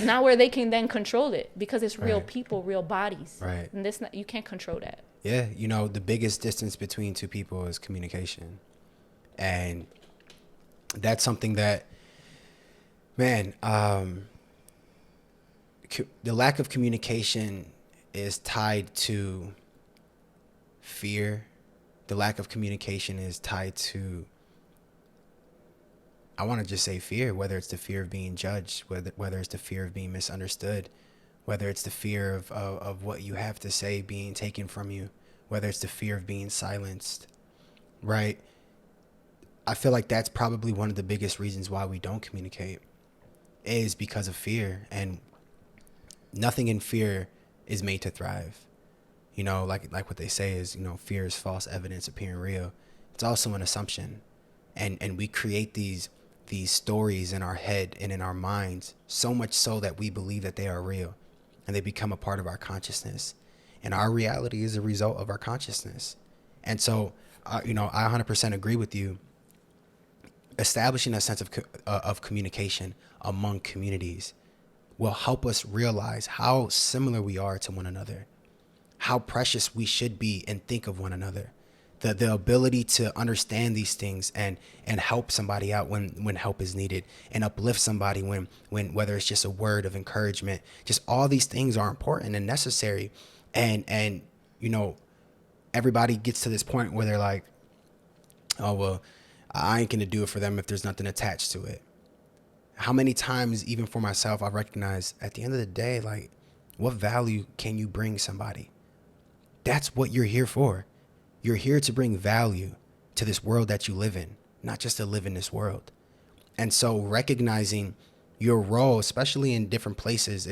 Not where they can then control it, because it's real Right. people, real bodies. Right. And you can't control that. Yeah, the biggest distance between two people is communication. And that's something that, man, the lack of communication is tied to fear. The lack of communication is tied to, I want to just say fear, whether it's the fear of being judged, whether it's the fear of being misunderstood, whether it's the fear of what you have to say being taken from you, whether it's the fear of being silenced, right? I feel like that's probably one of the biggest reasons why we don't communicate, is because of fear. And nothing in fear is made to thrive. Like what they say is, fear is false evidence appearing real. It's also an assumption. And we create these stories in our head and in our minds, so much so that we believe that they are real and they become a part of our consciousness. And our reality is a result of our consciousness. And so, I 100% agree with you. Establishing a sense of communication among communities will help us realize how similar we are to one another, how precious we should be and think of one another. The ability to understand these things and help somebody out when help is needed, and uplift somebody when whether it's just a word of encouragement. Just all these things are important and necessary. And everybody gets to this point where they're like, oh, well, I ain't gonna do it for them if there's nothing attached to it. How many times, even for myself, I recognize at the end of the day, like, what value can you bring somebody? That's what you're here for. You're here to bring value to this world that you live in, not just to live in this world. And so recognizing your role, especially in different places,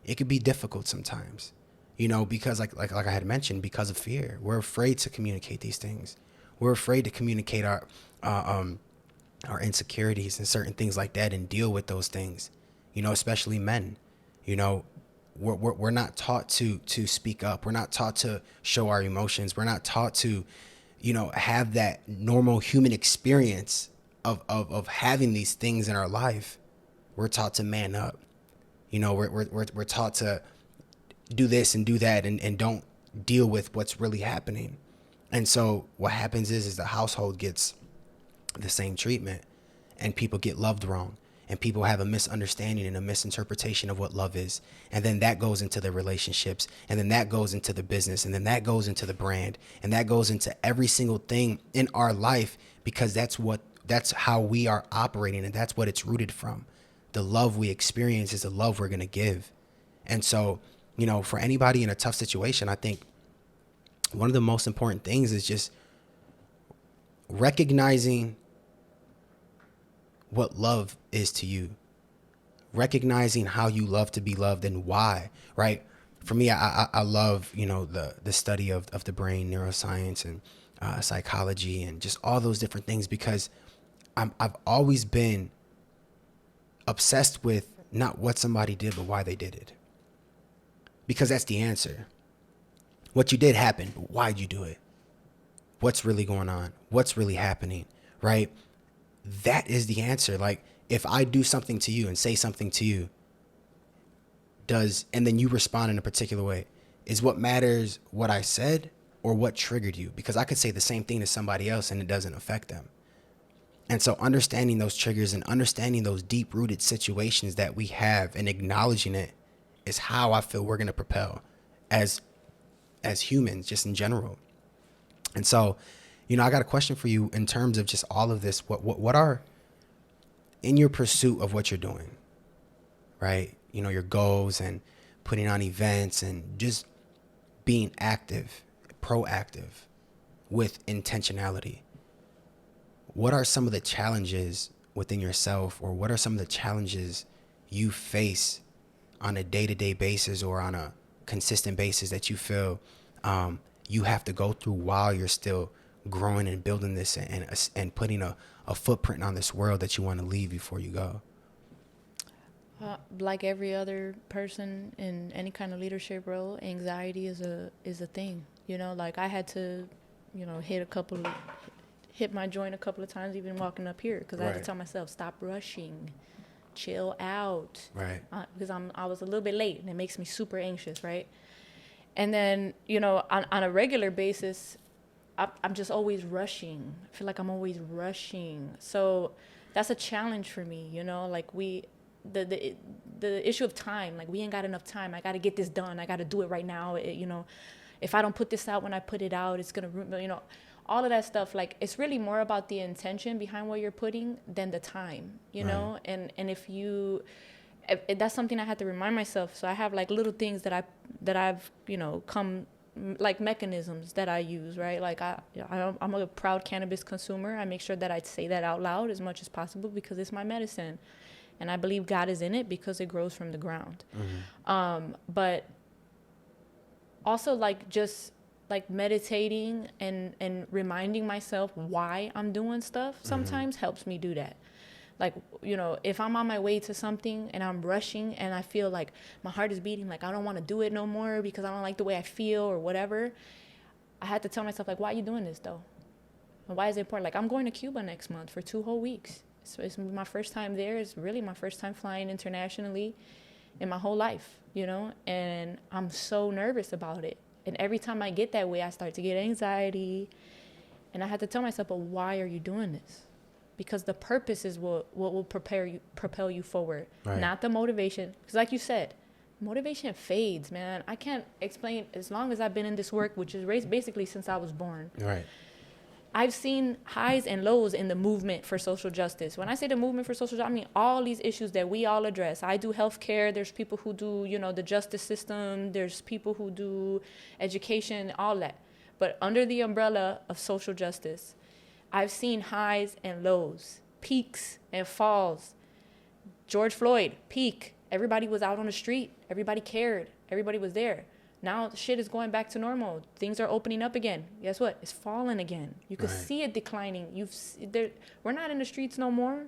it could be difficult sometimes, because like I had mentioned, because of fear, we're afraid to communicate these things. We're afraid to communicate our insecurities and certain things like that, and deal with those things, especially men. We're not taught to speak up. We're not taught to show our emotions. We're not taught to, have that normal human experience of having these things in our life. We're taught to man up. We're taught to do this and do that and don't deal with what's really happening. And so what happens is the household gets the same treatment, and people get loved wrong, and people have a misunderstanding and a misinterpretation of what love is. And then that goes into the relationships, and then that goes into the business, and then that goes into the brand, and that goes into every single thing in our life, because that's how we are operating, and that's what it's rooted from. The love we experience is the love we're going to give. And so, for anybody in a tough situation, I think one of the most important things is just recognizing what love is to you, recognizing how you love to be loved and why, right? For me, I love, the study of the brain, neuroscience, and psychology, and just all those different things, because I've always been obsessed with not what somebody did, but why they did it. Because that's the answer. What you did happened, but why'd you do it? What's really going on? What's really happening, right? That is the answer. Like, if I do something to you and say something to you, and then you respond in a particular way, is what matters what I said or what triggered you? Because I could say the same thing to somebody else and it doesn't affect them. And so understanding those triggers and understanding those deep-rooted situations that we have and acknowledging it is how I feel we're going to propel as humans, just in general. And so, I got a question for you in terms of just all of this. What are, in your pursuit of what you're doing, right? Your goals and putting on events and just being active, proactive with intentionality. What are some of the challenges within yourself, or what are some of the challenges you face on a day-to-day basis or on a consistent basis that you feel you have to go through while you're still growing and building this and putting a footprint on this world that you want to leave before you go? Like every other person in any kind of leadership role, anxiety is a thing. Like I had to, hit my joint a couple of times even walking up here, because I had to tell myself, stop rushing, chill out, right? Because I was a little bit late and it makes me super anxious, right? And then on a regular basis, I'm just always rushing. I feel like I'm always rushing, so that's a challenge for me. Like the issue of time, like we ain't got enough time. I got to get this done. I got to do it right now. If I don't put this out when I put it out, it's gonna all of that stuff. Like, it's really more about the intention behind what you're putting than the time, know? And if that's something I had to remind myself. So I have like little things that I've, come, like mechanisms that I use, right? Like I'm a proud cannabis consumer. I make sure that I say that out loud as much as possible because it's my medicine. And I believe God is in it because it grows from the ground. Mm-hmm. But also like just like meditating and reminding myself why I'm doing stuff sometimes helps me do that. Like, if I'm on my way to something and I'm rushing and I feel like my heart is beating, like I don't want to do it no more because I don't like the way I feel or whatever, I had to tell myself, like, why are you doing this though? And why is it important? Like, I'm going to Cuba next month for 2 whole weeks. So it's my first time there. It's really my first time flying internationally in my whole life, and I'm so nervous about it. And every time I get that way, I start to get anxiety. And I had to tell myself, but why are you doing this? Because the purpose is what will propel you forward, right. Not the motivation. Because like you said, motivation fades, man. I can't explain, as long as I've been in this work, which is basically since I was born. Right. I've seen highs and lows in the movement for social justice. When I say the movement for social justice, I mean all these issues that we all address. I do healthcare. There's people who do, the justice system. There's people who do education, all that. But under the umbrella of social justice, I've seen highs and lows, peaks and falls. George Floyd, peak. Everybody was out on the street. Everybody cared. Everybody was there. Now the shit is going back to normal. Things are opening up again. Guess what? It's falling again. You can see it declining. We're not in the streets no more,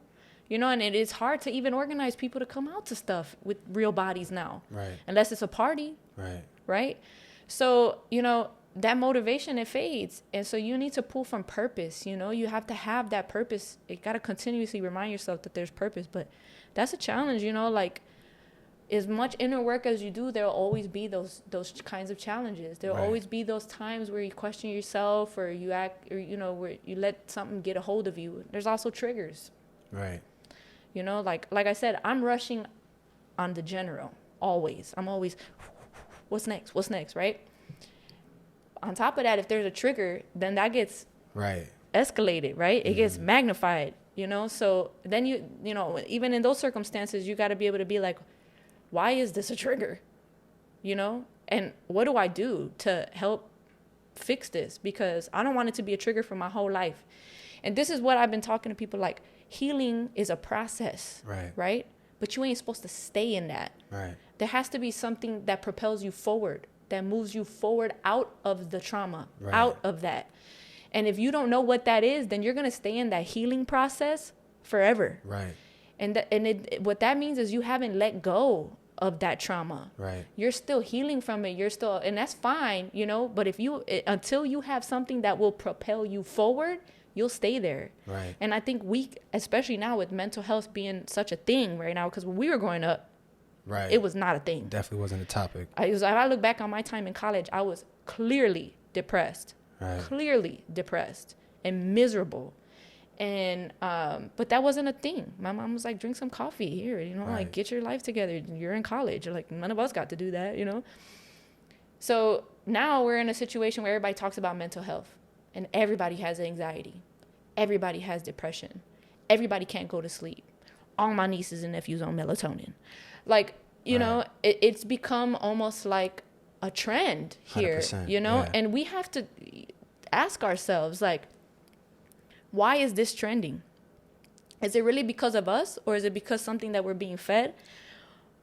and it is hard to even organize people to come out to stuff with real bodies now. Right. Unless it's a party. Right. Right. So, that motivation, it fades. And so you need to pull from purpose. You have to have that purpose. You got to continuously remind yourself that there's purpose. But that's a challenge, like, as much inner work as you do, there'll always be those kinds of challenges. There'll always be those times where you question yourself or you act, or, where you let something get a hold of you. There's also triggers. Right. Like I said, I'm rushing on the general, always. I'm always, what's next, right? On top of that, if there's a trigger, then that gets escalated, right? It gets magnified, So then even in those circumstances, you got to be able to be like, why is this a trigger? And what do I do to help fix this? Because I don't want it to be a trigger for my whole life. And this is what I've been talking to people, like, healing is a process, right? but you ain't supposed to stay in that. Right. There has to be something that propels you forward, that moves you forward out of the trauma, Right. out of that. And if you don't know what that is, then you're going to stay in that healing process forever. Right. What that means is you haven't let go of that trauma. Right. You're still healing from it. You're still, and that's fine, you know, but until you have something that will propel you forward, you'll stay there. Right. And I think especially now with mental health being such a thing right now, because when we were growing up, right, it was not a thing. Definitely wasn't a topic. If I look back on my time in college, I was clearly depressed. Right. Clearly depressed and miserable. And but that wasn't a thing. My mom was like, drink some coffee here, you know, Right. like get your life together. You're in college. Like none of us got to do that, you know. So now we're in a situation where everybody talks about mental health and everybody has anxiety. Everybody has depression. Everybody can't go to sleep. All my nieces and nephews on melatonin. Like, you know, it's become almost like a trend here, you know, yeah. and we have to ask ourselves, like, why is this trending? Is it really because of us, or is it because something that we're being fed?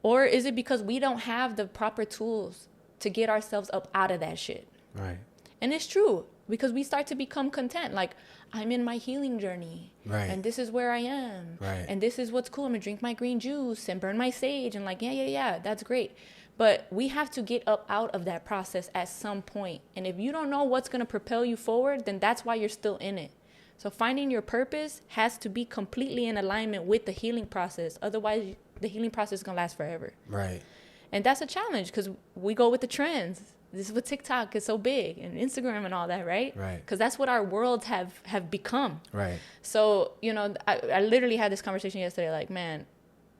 Or is it because we don't have the proper tools to get ourselves up out of that shit? Right. And it's true, because we start to become content. Like, I'm in my healing journey. Right. And this is where I am. Right. And this is what's cool. I'm going to drink my green juice and burn my sage. And like, yeah, that's great. But we have to get up out of that process at some point. And if you don't know what's going to propel you forward, then that's why you're still in it. So finding your purpose has to be completely in alignment with the healing process. Otherwise, the healing process is going to last forever. Right. And that's a challenge, because we go with the trends. This is what TikTok is so big, and Instagram and all that, right? Right. Because that's what our worlds have become. Right. So, you know, I literally had this conversation yesterday, like, man,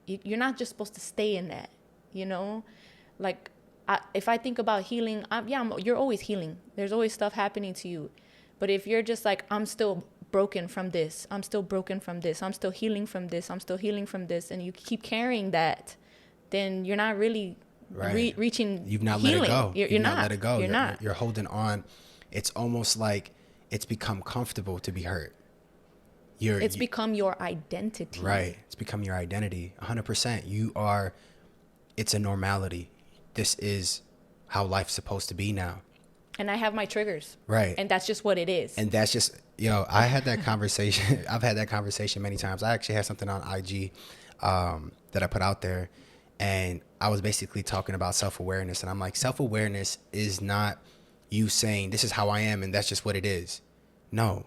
you're not just supposed to stay in that, you know? Like, if I think about healing, you're always healing. There's always stuff happening to you. But if you're just like, I'm still broken from this, I'm still broken from this, I'm still healing from this, I'm still healing from this, and you keep carrying that, then you're not really reaching You've not healing. let it go. You're not let it go. You're not. You're holding on. It's almost like it's become comfortable to be hurt. It's become your identity. Right. It's become your identity. 100%. It's a normality. This is how life's supposed to be now. And I have my triggers. Right. And that's just what it is. And that's just, I had that conversation. I've had that conversation many times. I actually had something on IG that I put out there. And I was basically talking about self-awareness. And I'm like, self-awareness is not you saying, this is how I am and that's just what it is. No,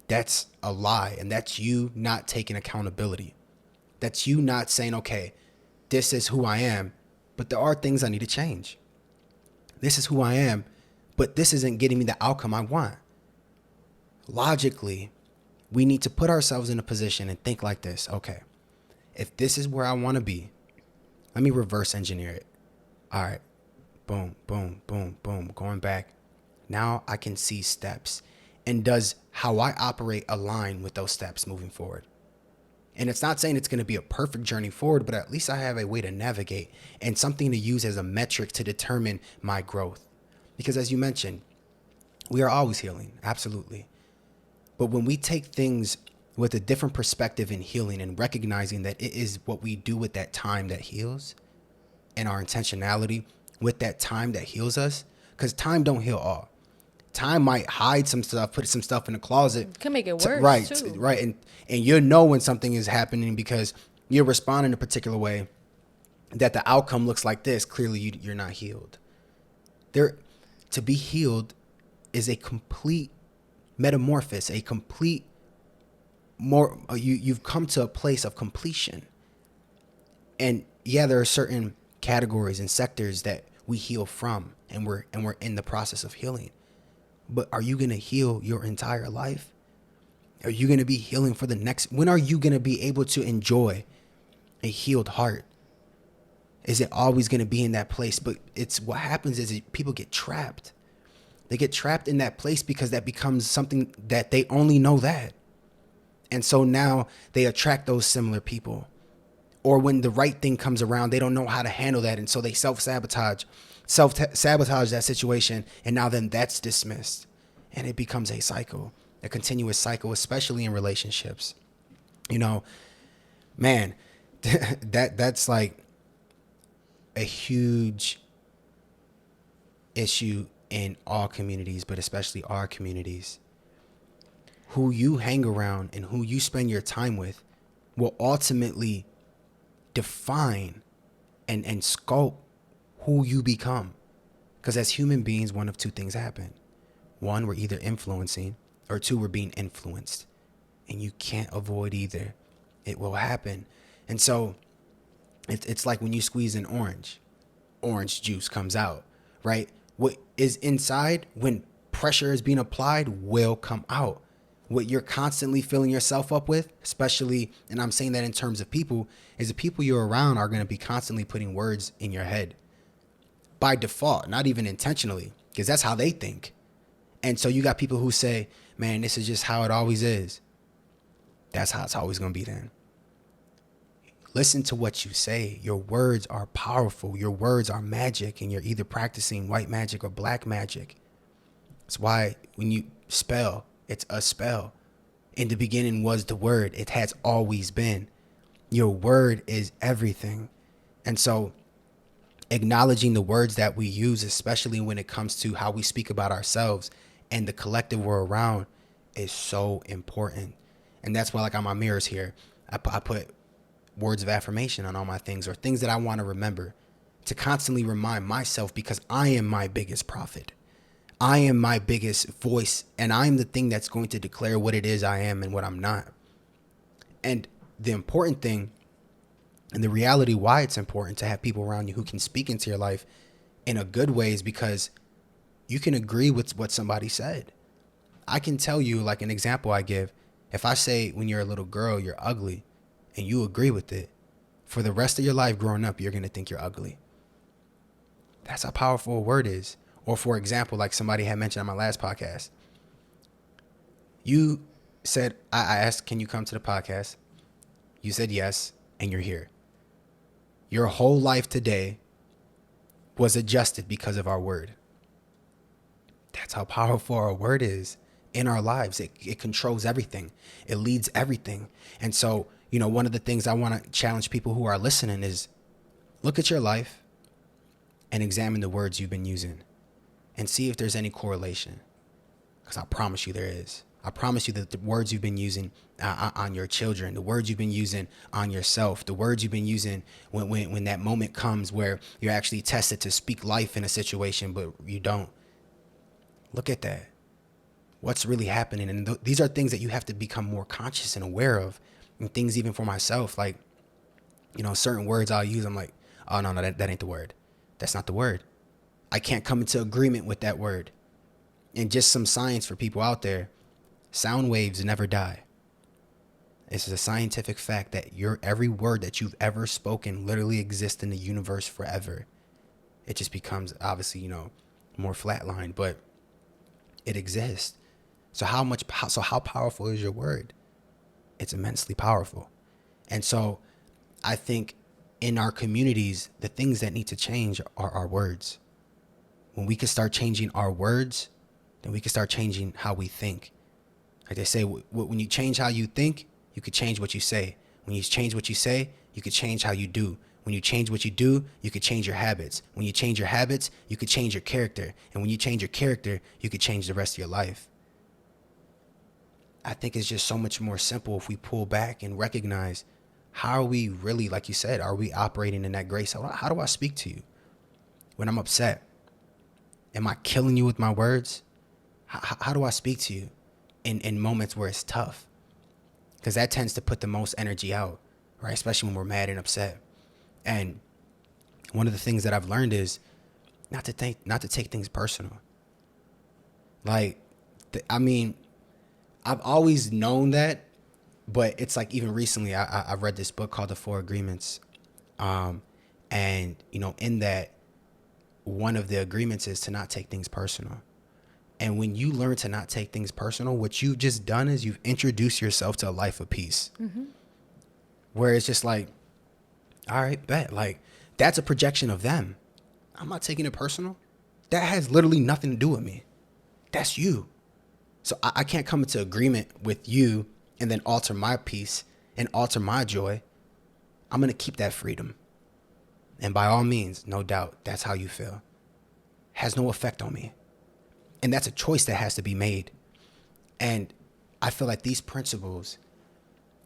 that's a lie. And that's you not taking accountability. That's you not saying, okay, this is who I am, but there are things I need to change. This is who I am, but this isn't getting me the outcome I want. Logically, we need to put ourselves in a position and think like this. Okay, if this is where I want to be, let me reverse engineer it. All right, boom, boom, boom, boom, going back. Now I can see steps. And does how I operate align with those steps moving forward? And it's not saying it's going to be a perfect journey forward, but at least I have a way to navigate and something to use as a metric to determine my growth. Because as you mentioned, we are always healing, absolutely. But when we take things with a different perspective in healing and recognizing that it is what we do with that time that heals and our intentionality with that time that heals us, because time don't heal all. Time might hide some stuff, put some stuff in the closet. It can make it worse, right, too. Right, and you'll know when something is happening because you're responding a particular way that the outcome looks like this. Clearly, you're not healed. To be healed is a complete metamorphosis, a complete you've come to a place of completion. And yeah, there are certain categories and sectors that we heal from, and we're in the process of healing. But are you going to heal your entire life? Are you going to be healing for the next? When are you going to be able to enjoy a healed heart? Is it always going to be in that place? But it's what happens is people get trapped. They get trapped in that place because that becomes something that they only know that. And so now they attract those similar people. Or when the right thing comes around, they don't know how to handle that. And so they self-sabotage that situation. And now then that's dismissed. And it becomes a cycle, a continuous cycle, especially in relationships. Man, that's like a huge issue in all communities, but especially our communities. Who you hang around and who you spend your time with will ultimately define and sculpt who you become. Because as human beings, one of two things happen. One, we're either influencing, or two, we're being influenced. And you can't avoid either. It will happen. And so it's like when you squeeze an orange juice comes out, right? What is inside when pressure is being applied will come out. What you're constantly filling yourself up with, especially, and I'm saying that in terms of people, is the people you're around are going to be constantly putting words in your head by default, not even intentionally, because that's how they think. And so you got people who say, man, this is just how it always is. That's how it's always going to be then. Listen to what you say. Your words are powerful. Your words are magic, and you're either practicing white magic or black magic. That's why when you spell, it's a spell. In the beginning was the word. It has always been. Your word is everything. And so acknowledging the words that we use, especially when it comes to how we speak about ourselves and the collective we're around, is so important. And that's why, like, on my mirrors here, I put words of affirmation on all my things, or things that I want to remember, to constantly remind myself, because I am my biggest prophet. I am my biggest voice, and I am the thing that's going to declare what it is I am and what I'm not. And the important thing, and the reality why it's important to have people around you who can speak into your life in a good way, is because you can agree with what somebody said. I can tell you, like an example I give, if I say when you're a little girl, you're ugly, and you agree with it, for the rest of your life growing up, you're going to think you're ugly. That's how powerful a word is. Or for example, like somebody had mentioned on my last podcast, you said, I asked, can you come to the podcast? You said yes, and you're here. Your whole life today was adjusted because of our word. That's how powerful our word is in our lives. It controls everything. It leads everything. And so, you know, one of the things I want to challenge people who are listening is look at your life and examine the words you've been using and see if there's any correlation. Because I promise you there is. I promise you that the words you've been using on your children, the words you've been using on yourself, the words you've been using when that moment comes where you're actually tested to speak life in a situation, but you don't. Look at that. What's really happening? And these are things that you have to become more conscious and aware of. And things even for myself, like, you know, certain words I'll use, I'm like, oh, no, that ain't the word. That's not the word. I can't come into agreement with that word. And just some science for people out there, sound waves never die. This is a scientific fact that every word that you've ever spoken literally exists in the universe forever. It just becomes, obviously, you know, more flatlined, but it exists. So how powerful is your word? It's immensely powerful. And so I think in our communities, the things that need to change are our words. When we can start changing our words, then we can start changing how we think. Like they say, when you change how you think, you could change what you say. When you change what you say, you could change how you do. When you change what you do, you could change your habits. When you change your habits, you could change your character. And when you change your character, you could change the rest of your life. I think it's just so much more simple if we pull back and recognize, how are we really, like you said, are we operating in that grace? How do I speak to you when I'm upset? Am I killing you with my words? How do I speak to you in moments where it's tough? Because that tends to put the most energy out, right? Especially when we're mad and upset. And one of the things that I've learned is not to take things personal. Like, I've always known that, but it's like even recently I read this book called The Four Agreements. And, you know, in that, one of the agreements is to not take things personal. And when you learn to not take things personal, what you've just done is you've introduced yourself to a life of peace. Mm-hmm. Where it's just like, all right, bet. Like, that's a projection of them. I'm not taking it personal. That has literally nothing to do with me. That's you. So I can't come into agreement with you and then alter my peace and alter my joy. I'm going to keep that freedom. And by all means, no doubt, that's how you feel. Has no effect on me. And that's a choice that has to be made. And I feel like these principles,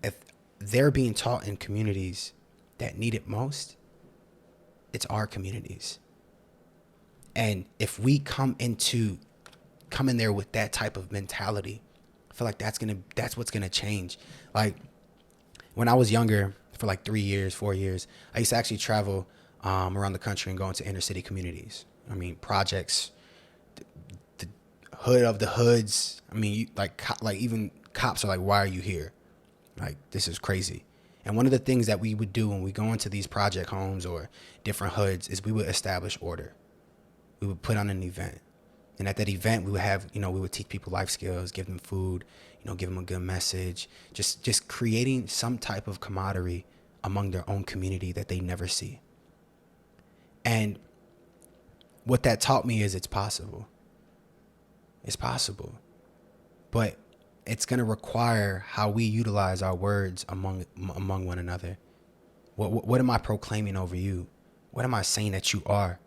if they're being taught in communities that need it most, it's our communities. And if we come in there with that type of mentality, I feel like that's what's gonna change. Like when I was younger, for like 3 years, 4 years, I used to actually travel around the country and go into inner city communities. I mean, projects, the hood of the hoods. I mean, like even cops are like, why are you here? Like, this is crazy. And one of the things that we would do when we go into these project homes or different hoods is we would establish order. We would put on an event. And at that event, we would have, we would teach people life skills, give them food, give them a good message, just creating some type of camaraderie among their own community that they never see. And what that taught me is it's possible. It's possible. But it's going to require how we utilize our words among one another. What am I proclaiming over you? What am I saying that you are?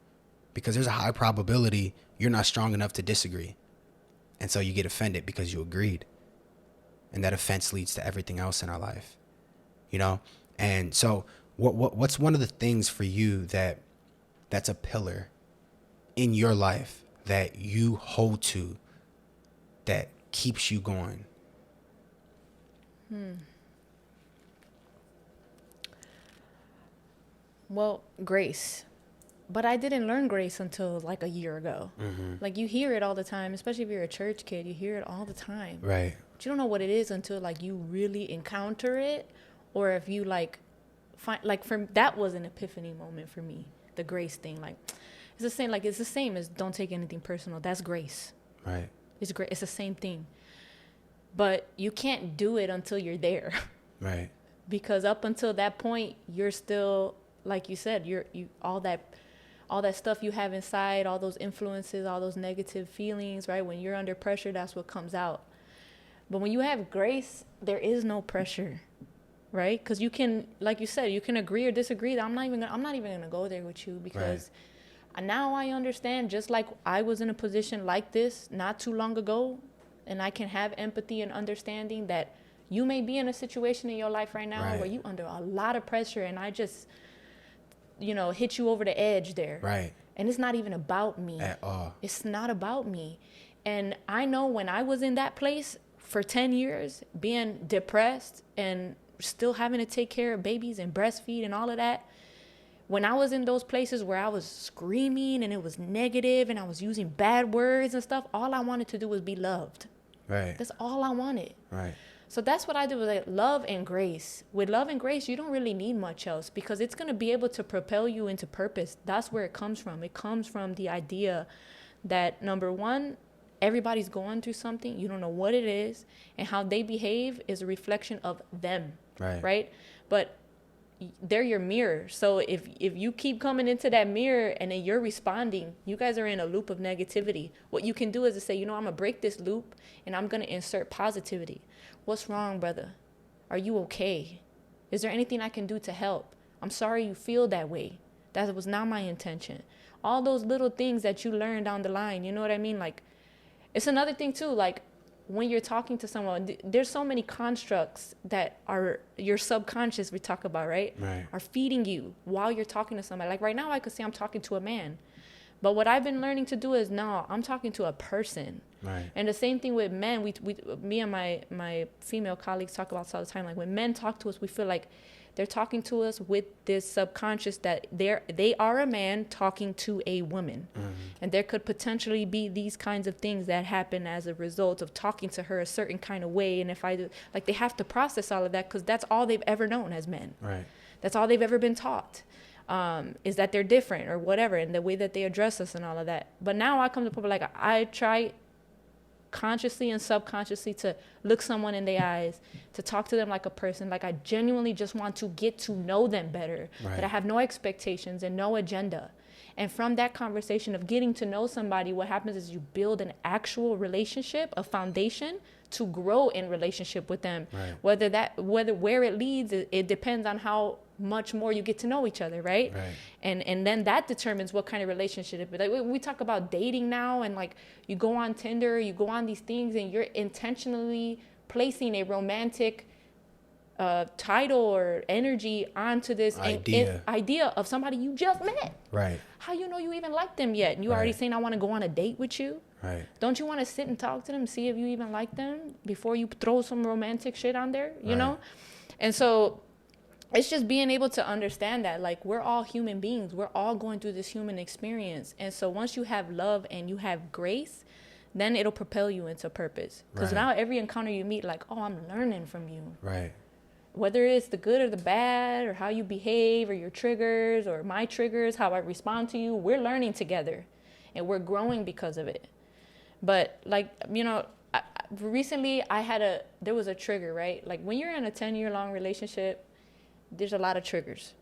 Because there's a high probability you're not strong enough to disagree. And so you get offended because you agreed. And that offense leads to everything else in our life. And so what's one of the things for you that's a pillar in your life that you hold to that keeps you going? Well, grace. But I didn't learn grace until like a year ago. Mm-hmm. Like you hear it all the time, especially if you're a church kid, you hear it all the time. Right. But you don't know what it is until like you really encounter it, or if you like find that was an epiphany moment for me. The grace thing, like it's the same as don't take anything personal. That's grace. Right. It's great. It's the same thing. But you can't do it until you're there. Right. Because up until that point, you're still, like you said, you all that stuff you have inside, all those influences, all those negative feelings, right? When you're under pressure, that's what comes out. But when you have grace, there is no pressure, right? Because you can, like you said, you can agree or disagree. I'm not even gonna go there with you, because now I understand. Just like I was in a position like this not too long ago, and I can have empathy and understanding that you may be in a situation in your life right now where you're under a lot of pressure, and I just hit you over the edge there. Right. And it's not even about me. At all. It's not about me. And I know when I was in that place for 10 years, being depressed and still having to take care of babies and breastfeed and all of that, when I was in those places where I was screaming and it was negative and I was using bad words and stuff, all I wanted to do was be loved. Right. That's all I wanted. Right. So that's what I do with like love and grace. With love and grace, you don't really need much else, because it's going to be able to propel you into purpose. That's where it comes from. It comes from the idea that, number one, everybody's going through something. You don't know what it is, and how they behave is a reflection of them. Right? But they're your mirror. So if you keep coming into that mirror and then you're responding, you guys are in a loop of negativity. What you can do is to say, I'm going to break this loop and I'm going to insert positivity. What's wrong, brother? Are you okay? Is there anything I can do to help? I'm sorry you feel that way. That was not my intention. All those little things that you learn down the line, you know what I mean? Like, it's another thing too, like when you're talking to someone, there's so many constructs that are your subconscious, we talk about, right? Are feeding you while you're talking to somebody. Like right now I could say I'm talking to a man. But what I've been learning to do is, no, I'm talking to a person. Right. And the same thing with men. Me and my female colleagues talk about this all the time. Like when men talk to us, we feel like they're talking to us with this subconscious that they are a man talking to a woman. Mm-hmm. And there could potentially be these kinds of things that happen as a result of talking to her a certain kind of way. And if I do, like, they have to process all of that because that's all they've ever known as men. Right. That's all they've ever been taught. Is that they're different or whatever, and the way that they address us and all of that. But now I come to people like I try consciously and subconsciously to look someone in the eyes, to talk to them like a person, like I genuinely just want to get to know them better, that I have no expectations and no agenda. And from that conversation of getting to know somebody, what happens is you build an actual relationship, a foundation to grow in relationship with them. Right. Where it leads, it depends on how much more you get to know each other, right? And then that determines what kind of relationship. Like we talk about dating now, and like you go on Tinder, you go on these things, and you're intentionally placing a romantic title or energy onto this idea of somebody you just met. Right. How you know you even like them yet? And you already saying, I want to go on a date with you. Right. Don't you want to sit and talk to them, see if you even like them before you throw some romantic shit on there, you know? And so it's just being able to understand that, like, we're all human beings. We're all going through this human experience. And so once you have love and you have grace, then it'll propel you into purpose. Because now every encounter you meet, like, oh, I'm learning from you. Right. Whether it's the good or the bad, or how you behave, or your triggers, or my triggers, how I respond to you, we're learning together. And we're growing because of it. But, like, you know, recently there was a trigger, right? Like, when you're in a 10-year-long relationship, there's a lot of triggers.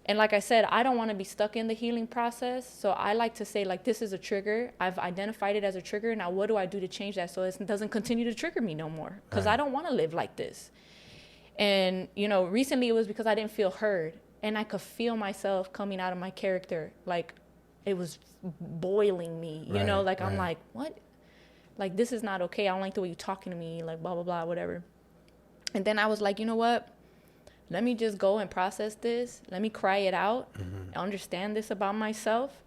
And like I said, I don't want to be stuck in the healing process. So I like to say, like, this is a trigger. I've identified it as a trigger. Now, what do I do to change that so it doesn't continue to trigger me no more? Because I don't want to live like this. And, you know, recently it was because I didn't feel heard. And I could feel myself coming out of my character. Like, it was boiling me, you know? Like, I'm like, what? Like, this is not okay. I don't like the way you're talking to me, like, blah, blah, blah, whatever. And then I was like, you know what? Let me just go and process this. Let me cry it out, understand this about myself,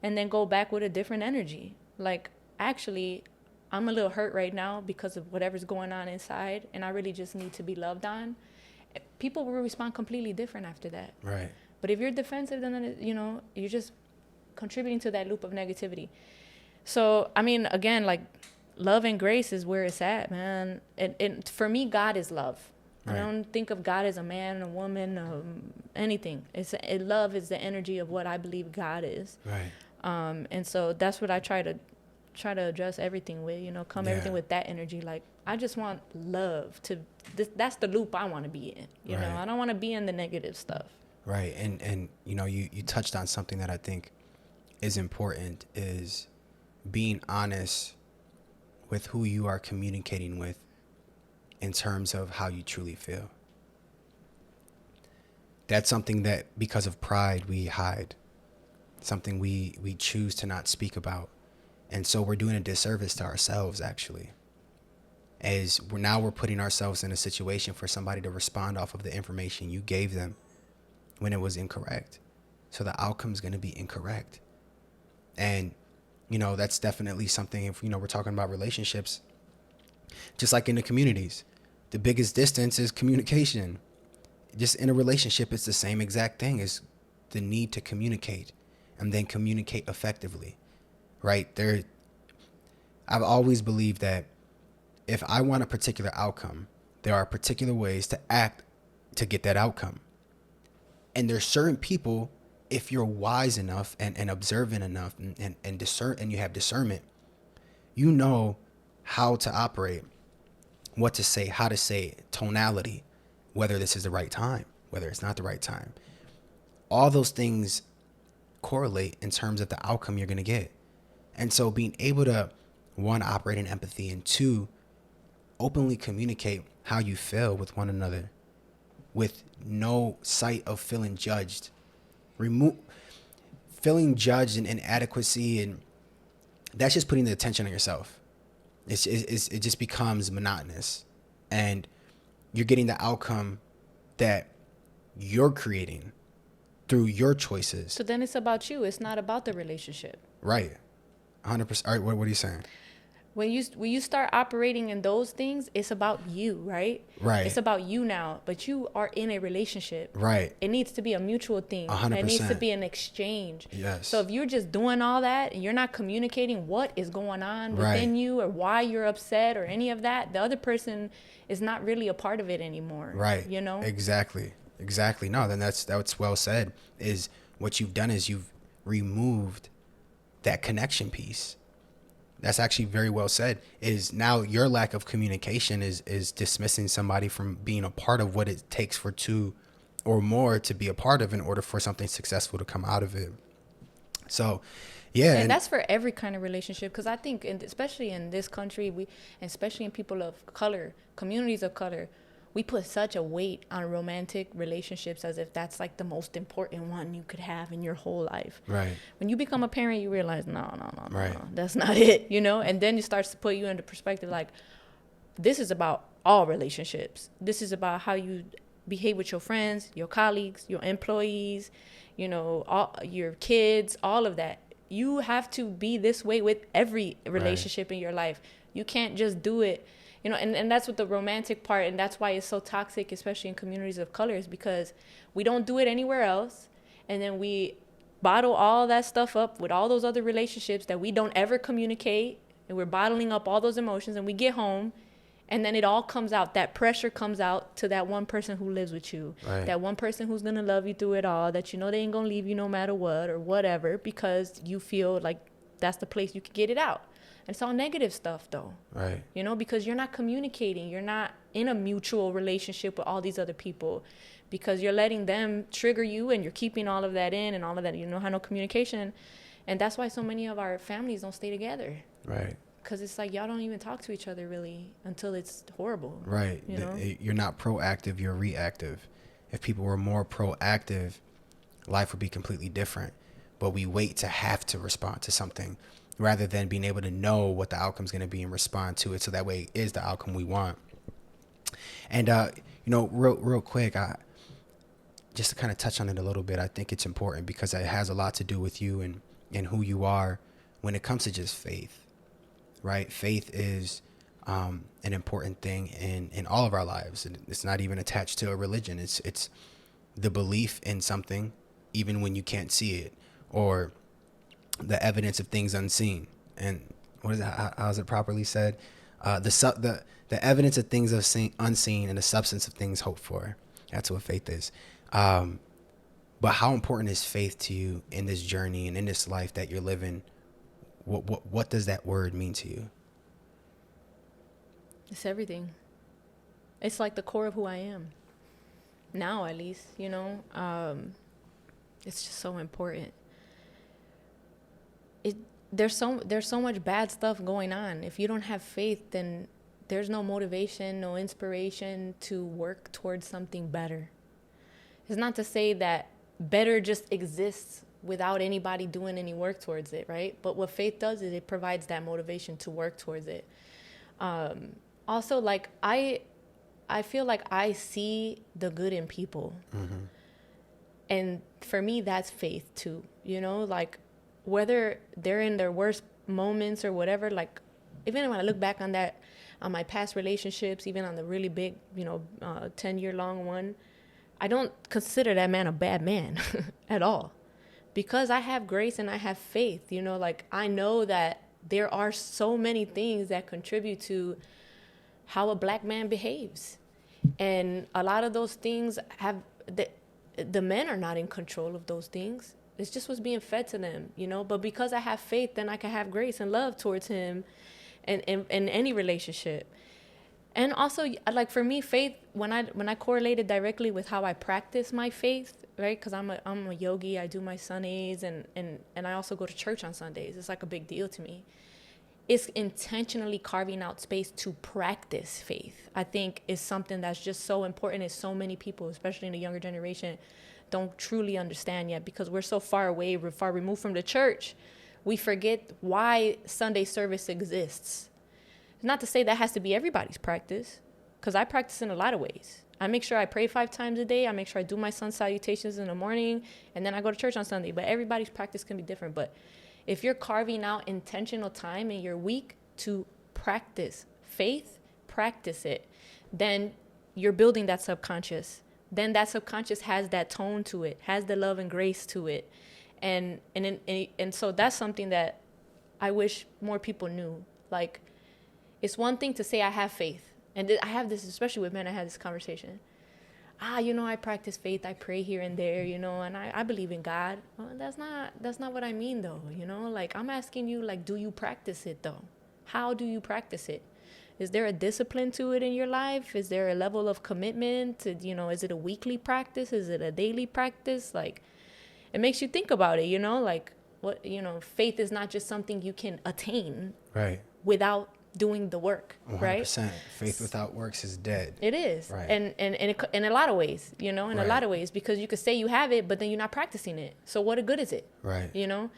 and then go back with a different energy. Like, actually, I'm a little hurt right now because of whatever's going on inside, and I really just need to be loved on. People will respond completely different after that. Right. But if you're defensive, then, you know, you're just contributing to that loop of negativity. So, I mean, again, like, love and grace is where it's at, man. And for me, God is love. I don't think of God as a man, a woman, anything. Love is the energy of what I believe God is. Right. And so that's what I try to address everything with, you know, everything with that energy. Like, I just want love that's the loop I want to be in, you know. I don't want to be in the negative stuff. Right. And you know, you touched on something that I think is important, is being honest with who you are communicating with in terms of how you truly feel. That's something that, because of pride, we hide. Something we choose to not speak about. And so we're doing a disservice to ourselves, actually. As we're putting ourselves in a situation for somebody to respond off of the information you gave them when it was incorrect. So the outcome's going to be incorrect. And, you know, that's definitely something, if, you know, we're talking about relationships, just like in the communities, the biggest distance is communication. Just in a relationship, it's the same exact thing, is the need to communicate and then communicate effectively, right? I've always believed that if I want a particular outcome, there are particular ways to act to get that outcome. And there's certain people, if you're wise enough and observant enough and discern, and you have discernment, you know how to operate, what to say, how to say it, tonality, whether this is the right time, whether it's not the right time. All those things correlate in terms of the outcome you're going to get. And so being able to, one, operate in empathy, and two, openly communicate how you feel with one another with no sight of feeling judged. Feeling judged and inadequacy, and that's just putting the attention on yourself. It just becomes monotonous, and you're getting the outcome that you're creating through your choices. So then it's about you. It's not about the relationship. Right. 100%. All right. What are you saying? When you start operating in those things, it's about you, right? Right. It's about you now, but you are in a relationship. Right. It needs to be a mutual thing. 100%. It needs to be an exchange. Yes. So if you're just doing all that and you're not communicating what is going on within you or why you're upset or any of that, the other person is not really a part of it anymore. Right. You know? Exactly. No, then that's well said. Is what you've done is you've removed that connection piece. That's actually very well said. Is now your lack of communication is dismissing somebody from being a part of what it takes for two or more to be a part of in order for something successful to come out of it. So, yeah. And that's for every kind of relationship, because I think, especially in this country, especially in people of color, communities of color, we put such a weight on romantic relationships as if that's like the most important one you could have in your whole life. Right. When you become a parent, you realize, no, Right. that's not it, you know? And then it starts to put you into perspective, like, this is about all relationships. This is about how you behave with your friends, your colleagues, your employees, you know, all your kids, all of that. You have to be this way with every relationship in your life. You can't just do it, you know, and that's what the romantic part, and that's why it's so toxic, especially in communities of color, is because we don't do it anywhere else. And then we bottle all that stuff up with all those other relationships that we don't ever communicate. And we're bottling up all those emotions, and we get home, and then it all comes out. That pressure comes out to that one person who lives with you. Right. That one person who's going to love you through it all, that you know they ain't going to leave you no matter what or whatever, because you feel like that's the place you can get it out. And it's all negative stuff, though. Right. You know, because you're not communicating. You're not in a mutual relationship with all these other people, because you're letting them trigger you, and you're keeping all of that in and all of that. You know, have no communication. And that's why so many of our families don't stay together. Right. Because it's like y'all don't even talk to each other really until it's horrible. Right. You know? You're not proactive, you're reactive. If people were more proactive, life would be completely different. But we wait to have to respond to something rather than being able to know what the outcome's going to be and respond to it, so that way it is the outcome we want. And, you know, real quick, just to kind of touch on it a little bit, I think it's important because it has a lot to do with you and who you are when it comes to just faith. Right? Faith is an important thing in all of our lives. It's not even attached to a religion. It's the belief in something, even when you can't see it, or the evidence of things unseen. And what is it? How is it properly said? The evidence of things unseen and the substance of things hoped for. That's what faith is. But how important is faith to you in this journey and in this life that you're living? What does that word mean to you? It's everything. It's like the core of who I am. Now, at least, you know, it's just so important. There's so much bad stuff going on. If you don't have faith, then there's no motivation, no inspiration to work towards something better. It's not to say that better just exists without anybody doing any work towards it, right? But what faith does is it provides that motivation to work towards it. Also, like, I feel like I see the good in people. Mm-hmm. And for me, that's faith too, you know, like whether they're in their worst moments or whatever, like even when I look back on that, on my past relationships, even on the really big, 10-year long one, I don't consider that man a bad man at all. Because I have grace and I have faith, you know, like I know that there are so many things that contribute to how a black man behaves. And a lot of those things the men are not in control of those things. It's just what's being fed to them, you know, but because I have faith, then I can have grace and love towards him and in any relationship. And also, like for me, faith, when I correlated directly with how I practice my faith, right? Because I'm a yogi, I do my Sundays, and I also go to church on Sundays. It's like a big deal to me. It's intentionally carving out space to practice faith. I think is something that's just so important, and so many people, especially in the younger generation, don't truly understand yet, because we're so far away, we're far removed from the church. We forget why Sunday service exists. Not to say that has to be everybody's practice, because I practice in a lot of ways. I make sure I pray 5 times a day. I make sure I do my sun salutations in the morning, and then I go to church on Sunday. But everybody's practice can be different. But if you're carving out intentional time in your week to practice faith, practice it, then you're building that subconscious. Then that subconscious has that tone to it, has the love and grace to it. And so that's something that I wish more people knew. Like, it's one thing to say I have faith. And I have this, especially with men, I had this conversation. I practice faith. I pray here and there, and I believe in God. Well, that's not what I mean, though, Like, I'm asking you, like, do you practice it, though? How do you practice it? Is there a discipline to it in your life? Is there a level of commitment? Is it a weekly practice? Is it a daily practice? Like, it makes you think about it, like, what, faith is not just something you can attain. Right. Without doing the work, right? 100%. Faith without works is dead. It is. Right. And in a lot of ways, you know, in Right. a lot of ways, because you could say you have it, but then you're not practicing it. So what good is it? Right. You know?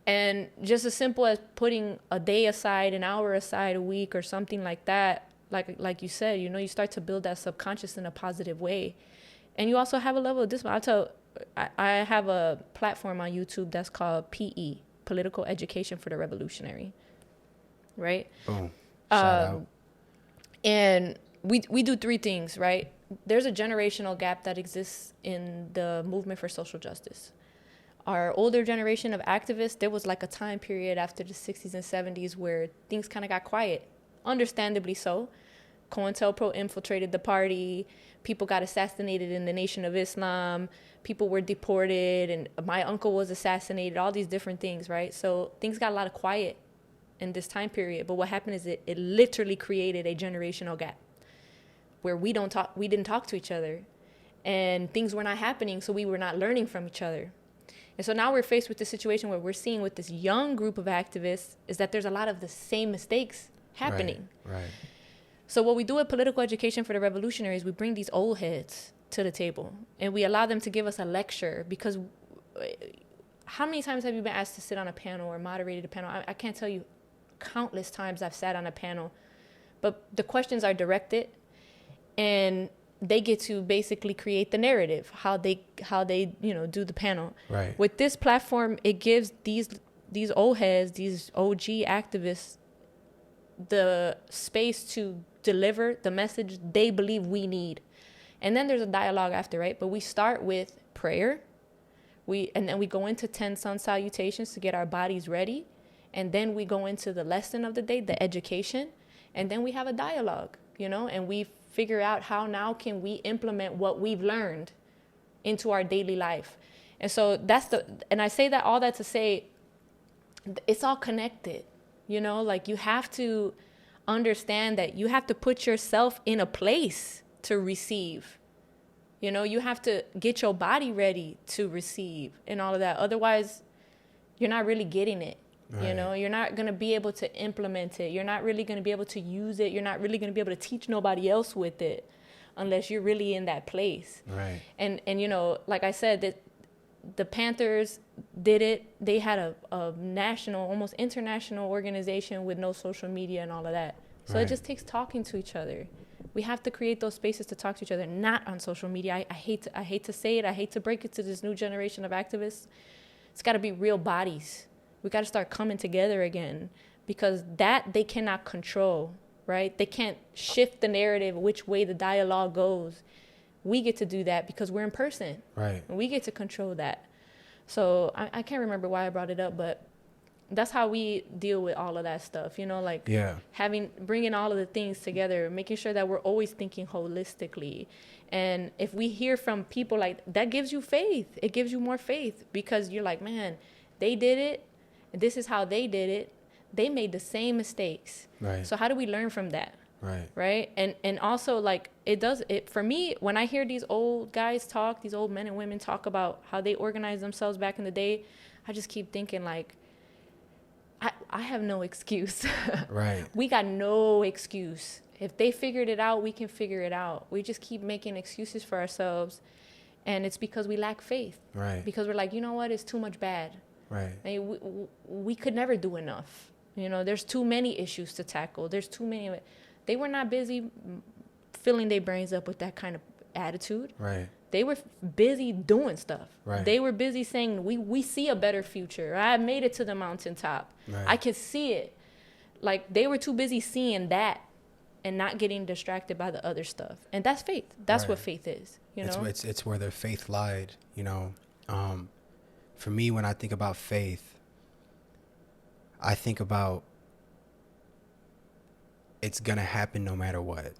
And just as simple as putting a day aside, an hour aside a week or something like that, like you said, you know, you start to build that subconscious in a positive way. And you also have a level of discipline. I have a platform on YouTube that's called PE, Political Education for the Revolutionary. Right? Boom. Shout out. And we do three things, right? There's a generational gap that exists in the movement for social justice. Our older generation of activists, there was like a time period after the 60s and 70s where things kind of got quiet, understandably so. COINTELPRO infiltrated the party. People got assassinated in the Nation of Islam. People were deported, and my uncle was assassinated, all these different things, right? So things got a lot of quiet in this time period. But what happened is it literally created a generational gap where we didn't talk to each other, and things were not happening, so we were not learning from each other. And so now we're faced with this situation where we're seeing with this young group of activists is that there's a lot of the same mistakes happening. Right. So what we do at Political Education for the Revolutionaries, we bring these old heads to the table and we allow them to give us a lecture, because how many times have you been asked to sit on a panel or moderated a panel? I can't tell you countless times I've sat on a panel, but the questions are directed and they get to basically create the narrative, how they do the panel. Right. With this platform, it gives these old heads, these OG activists, the space to deliver the message they believe we need. And then there's a dialogue after, right? But we start with prayer. And then we go into 10 sun salutations to get our bodies ready. And then we go into the lesson of the day, the education. And then we have a dialogue, and we figure out how now can we implement what we've learned into our daily life. And so and I say that all that to say, it's all connected, like you have to understand that you have to put yourself in a place to receive, you have to get your body ready to receive and all of that. Otherwise, you're not really getting it. Right. You're not going to be able to implement it. You're not really going to be able to use it. You're not really going to be able to teach nobody else with it unless you're really in that place. Right. And like I said, that the Panthers did it. They had a national, almost international organization with no social media and all of that. So Right. It just takes talking to each other. We have to create those spaces to talk to each other, not on social media. I hate to say it. I hate to break it to this new generation of activists. It's got to be real bodies. We got to start coming together again, because that they cannot control, right? They can't shift the narrative which way the dialogue goes. We get to do that because we're in person. Right. And we get to control that. So I can't remember why I brought it up, but that's how we deal with all of that stuff, bringing all of the things together, making sure that we're always thinking holistically. And if we hear from people like that, gives you faith. It gives you more faith, because you're like, man, they did it. This is how they did it. They made the same mistakes. Right. So how do we learn from that? Right. Right. And also, like, it for me, when I hear these old guys talk, these old men and women talk about how they organized themselves back in the day, I just keep thinking, like, I have no excuse. Right. We got no excuse. If they figured it out, we can figure it out. We just keep making excuses for ourselves. And it's because we lack faith. Right. Because we're like, you know what? It's too much bad. Right. I mean, we could never do enough. There's too many issues to tackle. There's too many. They were not busy filling their brains up with that kind of attitude. Right. They were busy doing stuff. Right. They were busy saying, we see a better future. I made it to the mountaintop. Right. I can see it. Like, they were too busy seeing that and not getting distracted by the other stuff. And that's faith. That's right. What faith is. It's where their faith lied, For me, when I think about faith, I think about it's going to happen no matter what.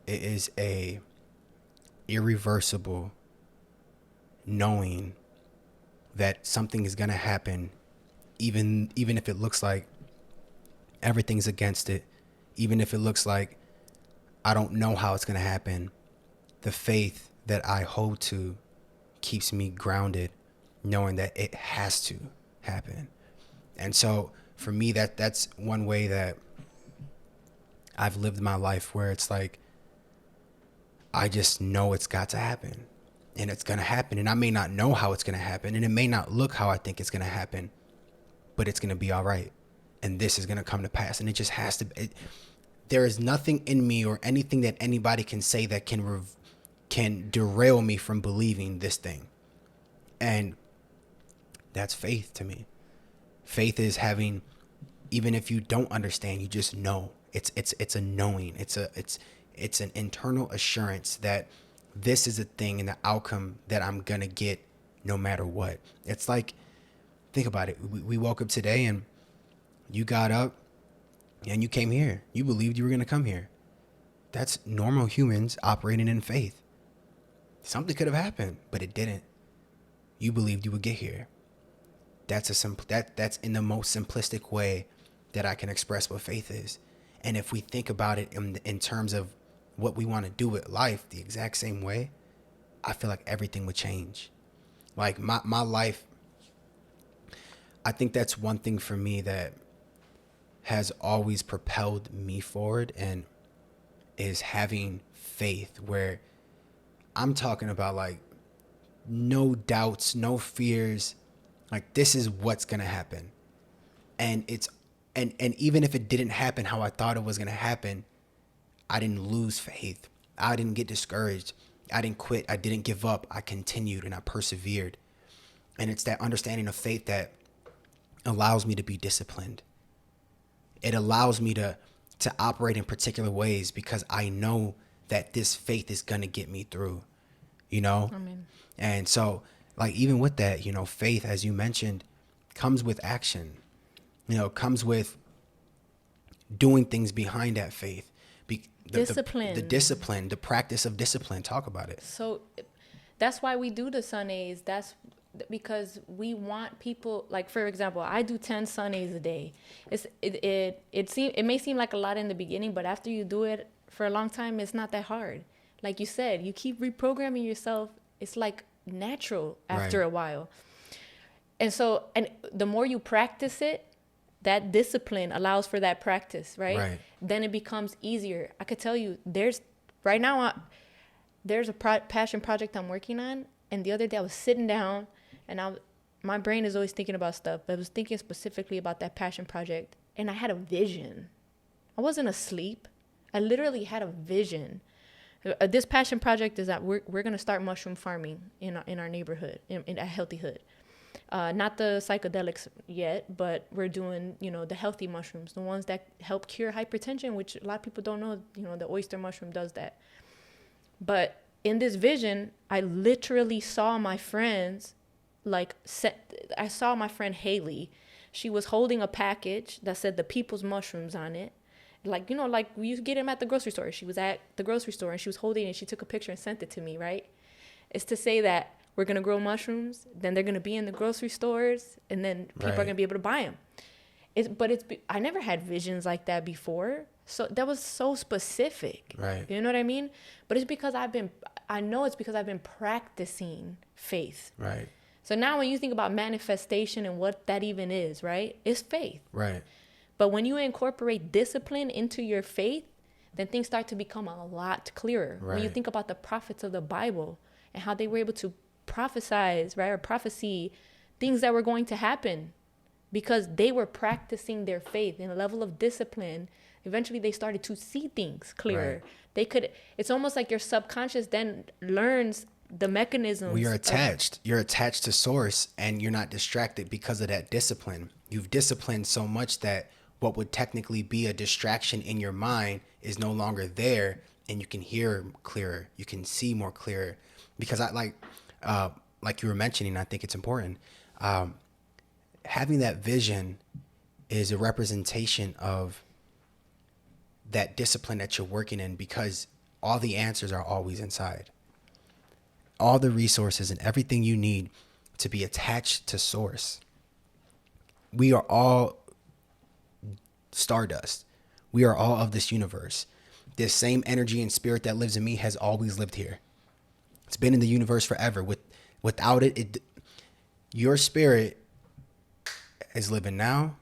It is a irreversible knowing that something is going to happen, even if it looks like everything's against it, even if it looks like I don't know how it's going to happen. The faith that I hold to keeps me grounded, knowing that it has to happen. And so for me, that's one way that I've lived my life where it's like, I just know it's got to happen, and it's going to happen. And I may not know how it's going to happen, and it may not look how I think it's going to happen, but it's going to be all right. And this is going to come to pass. And it just has to be. There is nothing in me or anything that anybody can say that can derail me from believing this thing. And that's faith to me. Faith is having, even if you don't understand, you just know. It's a knowing. It's an internal assurance that this is a thing and the outcome that I'm gonna get no matter what. It's like, think about it. We woke up today and you got up and you came here. You believed you were gonna come here. That's normal humans operating in faith. Something could have happened, but it didn't. You believed you would get here. That's that's in the most simplistic way that I can express what faith is. And if we think about it in terms of what we want to do with life the exact same way, I feel like everything would change. Like my life, I think that's one thing for me that has always propelled me forward, and is having faith, where I'm talking about like no doubts, no fears, like this is what's going to happen. And and even if it didn't happen how I thought it was going to happen, I didn't lose faith. I didn't get discouraged. I didn't quit. I didn't give up. I continued and I persevered. And it's that understanding of faith that allows me to be disciplined. It allows me to operate in particular ways because I know that this faith is going to get me through, you know? Amen. And so, like, even with that, you know, faith, as you mentioned, comes with action, you know, comes with doing things behind that faith. Discipline. The discipline, the practice of discipline. Talk about it. So that's why we do the Sundays. That's because we want people, like, for example, I do 10 Sundays a day. It may seem like a lot in the beginning, but after you do it for a long time, it's not that hard. Like you said, you keep reprogramming yourself. It's like natural after Right. a while. And so, and the more you practice it, that discipline allows for that practice, right? Right. Then it becomes easier. I could tell you, there's a passion project I'm working on. And the other day I was sitting down and my brain is always thinking about stuff. But I was thinking specifically about that passion project. And I had a vision. I wasn't asleep. I literally had a vision. This passion project is that we're going to start mushroom farming in our neighborhood, in a healthy hood. Not the psychedelics yet, but we're doing, you know, the healthy mushrooms, the ones that help cure hypertension, which a lot of people don't know, you know, the oyster mushroom does that. But in this vision, I literally saw my friends, I saw my friend Haley. She was holding a package that said the people's mushrooms on it. Like, you know, like you get them at the grocery store. She was at the grocery store and she was holding it. She took a picture and sent it to me, right? It's to say that we're going to grow mushrooms, then they're going to be in the grocery stores, and then people are going to be able to buy them. I never had visions like that before. So that was so specific. Right. You know what I mean? But it's because I know it's because I've been practicing faith. Right. So now when you think about manifestation and what that even is, right? It's faith. Right. But when you incorporate discipline into your faith, then things start to become a lot clearer. Right. When you think about the prophets of the Bible and how they were able to prophesize, right, or prophecy things that were going to happen because they were practicing their faith in a level of discipline. Eventually they started to see things clearer. Right. It's almost like your subconscious then learns the mechanisms. Well, you're attached to source, and you're not distracted because of that discipline. You've disciplined so much that what would technically be a distraction in your mind is no longer there, and you can hear clearer. You can see more clearer. Because like you were mentioning, I think it's important. Having that vision is a representation of that discipline that you're working in, because all the answers are always inside. All the resources and everything you need to be attached to source. We are all stardust. We are all of this universe. This same energy and spirit that lives in me has always lived here. It's been in the universe forever. Without it, your spirit is living now,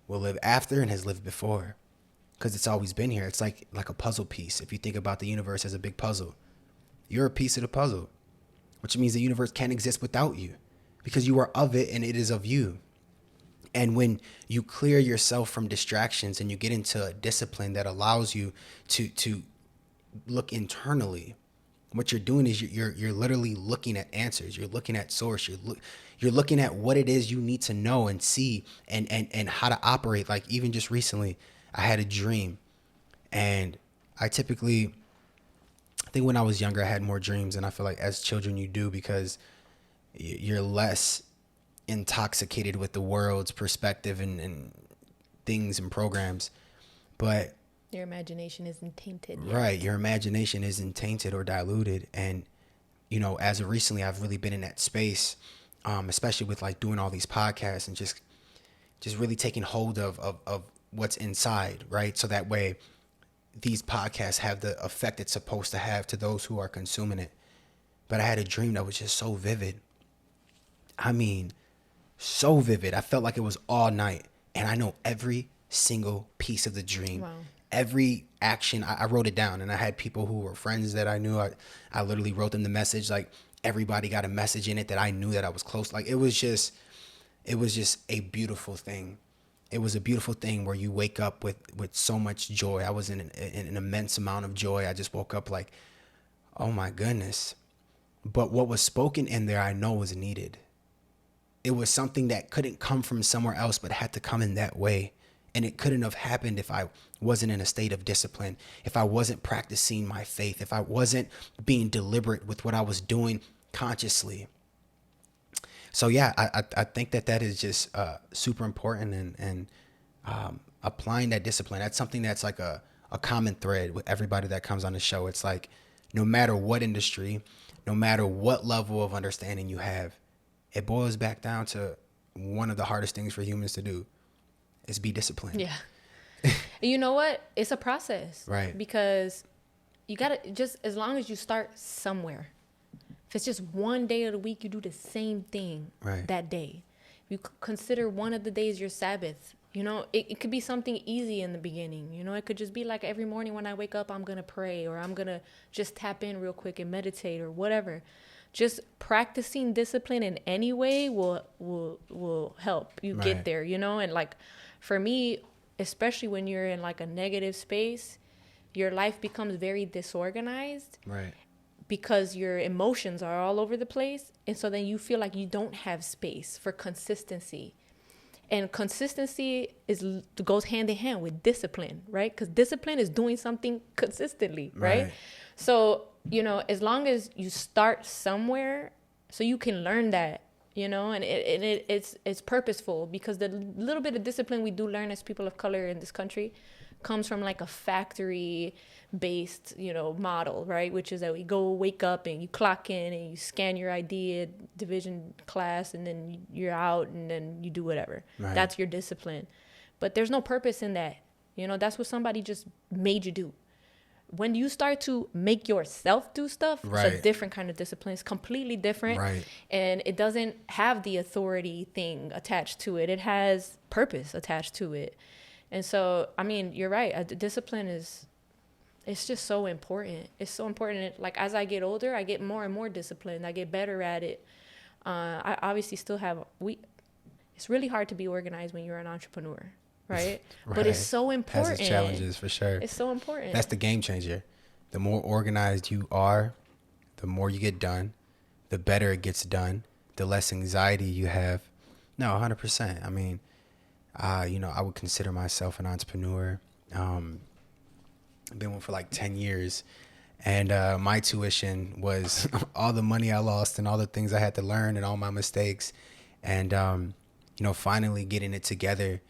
will live after, and has lived before. because it's always been here. It's like a puzzle piece. If you think about the universe as a big puzzle, you're a piece of the puzzle, which means the universe can't exist without you because you are of it and it is of you. And when you clear yourself from distractions and you get into a discipline that allows you to look internally, what you're doing is you're literally looking at answers. You're looking at source. You're looking at what it is you need to know and see and how to operate. Like even just recently, I had a dream, and I think when I was younger, I had more dreams, and I feel like as children you do because you're less intoxicated with the world's perspective and things and programs. But your imagination isn't tainted yet. Right, your imagination isn't tainted or diluted. And you know, as of recently, I've really been in that space, especially with like doing all these podcasts and just really taking hold of what's inside, right? So that way these podcasts have the effect it's supposed to have to those who are consuming it. But I had a dream that was just so vivid. I mean, so vivid. I felt like it was all night. And I know every single piece of the dream. Wow. Every action. I wrote it down, and I had people who were friends that I knew. I literally wrote them the message. Like everybody got a message in it that I knew that I was close. Like it was just a beautiful thing. It was a beautiful thing where you wake up with so much joy. I was in an immense amount of joy. I just woke up like, oh my goodness. But what was spoken in there, I know was needed. It was something that couldn't come from somewhere else, but had to come in that way. And it couldn't have happened if I wasn't in a state of discipline, if I wasn't practicing my faith, if I wasn't being deliberate with what I was doing consciously. So yeah, I think that is just super important, and applying that discipline. That's something that's like a common thread with everybody that comes on the show. It's like no matter what industry, no matter what level of understanding you have, it boils back down to one of the hardest things for humans to do is be disciplined. Yeah. You know what? It's a process. Right. Because you got to, just as long as you start somewhere. If it's just one day of the week, you do the same thing that day. You consider one of the days your Sabbath. You know, it could be something easy in the beginning. You know, it could just be like every morning when I wake up, I'm going to pray, or I'm going to just tap in real quick and meditate or whatever. Just practicing discipline in any way will help you get there, you know? And like for me, especially when you're in like a negative space, your life becomes very disorganized. Right. Because your emotions are all over the place. And so then you feel like you don't have space for consistency. And consistency goes hand in hand with discipline, right? Because discipline is doing something consistently, right? So, you know, as long as you start somewhere, so you can learn that, you know, and it's purposeful, because the little bit of discipline we do learn as people of color in this country comes from like a factory based, you know, model, right? Which is that we go wake up and you clock in and you scan your ID at division class, and then you're out, and then you do whatever. That's your discipline. But there's no purpose in that. You know, that's what somebody just made you do. When you start to make yourself do stuff, it's a different kind of discipline. It's completely different. And it doesn't have the authority thing attached to it. It has purpose attached to it. And so, I mean, you're right. Discipline it's just so important. It's so important. Like, as I get older, I get more and more disciplined. I get better at it. I obviously still have, it's really hard to be organized when you're an entrepreneur, right? But it's so important. Has its challenges, for sure. It's so important. That's the game changer. The more organized you are, the more you get done, the better it gets done, the less anxiety you have. No, 100%. I mean, you know, I would consider myself an entrepreneur. I've been one for like 10 years. And my tuition was all the money I lost and all the things I had to learn and all my mistakes. And, you know, finally getting it together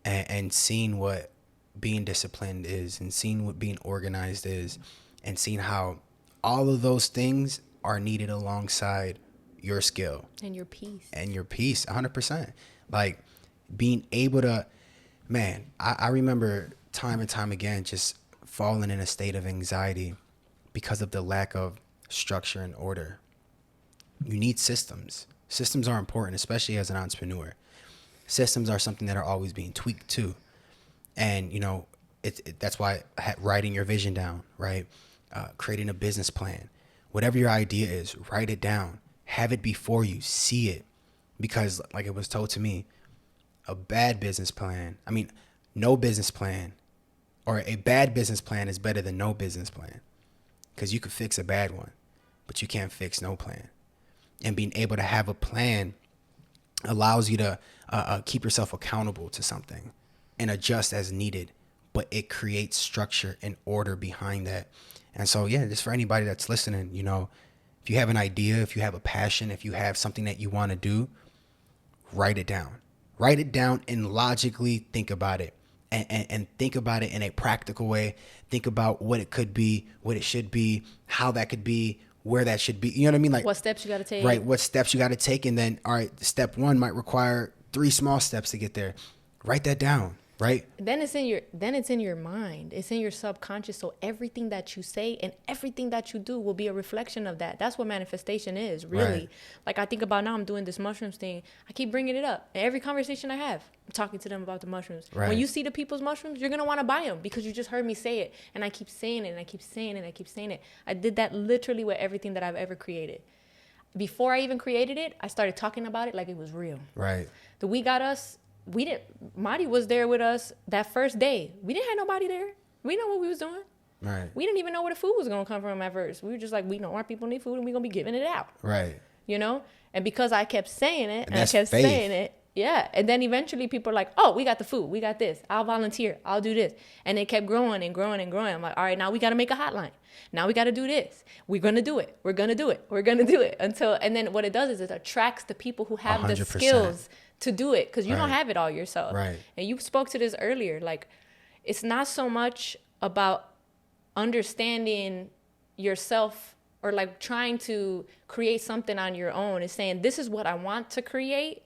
and seeing what being disciplined is, and seeing what being organized is, and seeing how all of those things are needed alongside your skill. And your peace. And your peace, 100%. Like being able to, man, I remember time and time again just falling in a state of anxiety because of the lack of structure and order. You need systems. Systems are important, especially as an entrepreneur. Systems are something that are always being tweaked too. And, you know, that's why writing your vision down, right? Creating a business plan, whatever your idea is, write it down, have it before you, see it. Because like it was told to me, no business plan, or a bad business plan is better than no business plan. Because you could fix a bad one, but you can't fix no plan. And being able to have a plan allows you to keep yourself accountable to something and adjust as needed. But it creates structure and order behind that. And so, yeah, just for anybody that's listening, you know, if you have an idea, if you have a passion, if you have something that you want to do, write it down. Write it down and logically think about it. And think about it in a practical way. Think about what it could be, what it should be, how that could be, where that should be. You know what I mean? Like what steps you got to take. Right. What steps you got to take. And then, all right, step one might require 3 small steps to get there. Write that down. Right. Then it's in your mind. It's in your subconscious. So everything that you say and everything that you do will be a reflection of that. That's what manifestation is, really. Right. Like I think about now, I'm doing this mushrooms thing. I keep bringing it up. And every conversation I have, I'm talking to them about the mushrooms. Right. When you see the people's mushrooms, you're going to want to buy them because you just heard me say it. And I keep saying it and I keep saying it and I keep saying it. I did that literally with everything that I've ever created. Before I even created it, I started talking about it like it was real. Right. The We Got Us. Marty was there with us that first day. We didn't have nobody there. We know what we was doing. Right. We didn't even know where the food was going to come from at first. We were just like, we know our people need food and we're going to be giving it out. Right. You know? And because I kept saying it and I that's kept faith. saying it. Yeah. And then eventually people are like, oh, we got the food. We got this. I'll volunteer. I'll do this. And it kept growing and growing and growing. I'm like, all right, now we got to make a hotline. Now we got to do this. We're going to do it. We're going to do it. We're going to do it. And then what it does is it attracts the people who have 100%. the skills to do it, because you don't Right. have it all yourself. Right. And you spoke to this earlier. Like, it's not so much about understanding yourself or like trying to create something on your own. It's saying, this is what I want to create,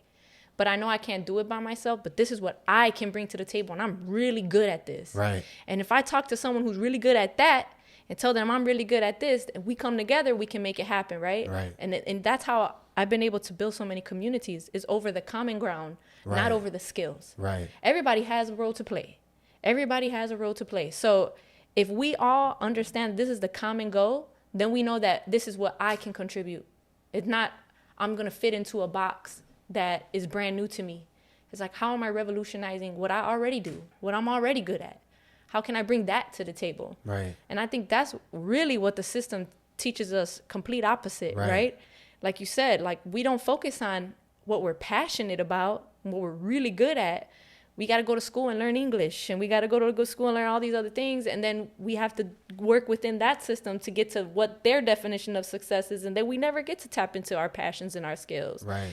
but I know I can't do it by myself, but this is what I can bring to the table, and I'm really good at this. Right. And if I talk to someone who's really good at that and tell them I'm really good at this, and we come together, we can make it happen, right? Right. And that's how I've been able to build so many communities, is over the common ground, Right. not over the skills. Right. Everybody has a role to play. Everybody has a role to play. So if we all understand this is the common goal, then we know that this is what I can contribute. It's not, I'm going to fit into a box that is brand new to me. It's like, how am I revolutionizing what I already do, what I'm already good at? How can I bring that to the table? Right. And I think that's really what the system teaches us, complete opposite, right? Like you said, like we don't focus on what we're passionate about, what we're really good at. We got to go to school and learn English, and we got to go to school and learn all these other things. And then we have to work within that system to get to what their definition of success is. And then we never get to tap into our passions and our skills. Right.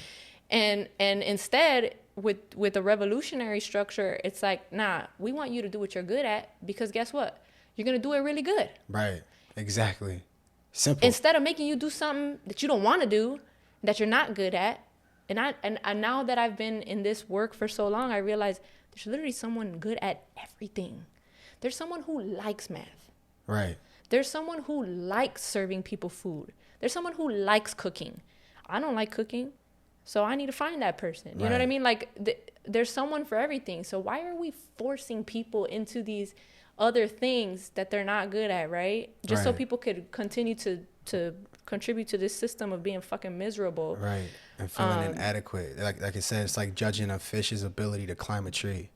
And instead, with a revolutionary structure, it's like, nah, we want you to do what you're good at, because guess what? You're going to do it really good. Right. Exactly. Simple. Instead of making you do something that you don't want to do, that you're not good at. And now that I've been in this work for so long, I realize there's literally someone good at everything. There's someone who likes math. Right. There's someone who likes serving people food. There's someone who likes cooking. I don't like cooking, so I need to find that person. You know what I mean? Like, there's someone for everything. So why are we forcing people into these other things that they're not good at, right? Just so people could continue to contribute to this system of being fucking miserable. Right. And feeling inadequate. Like I said, it's like judging a fish's ability to climb a tree.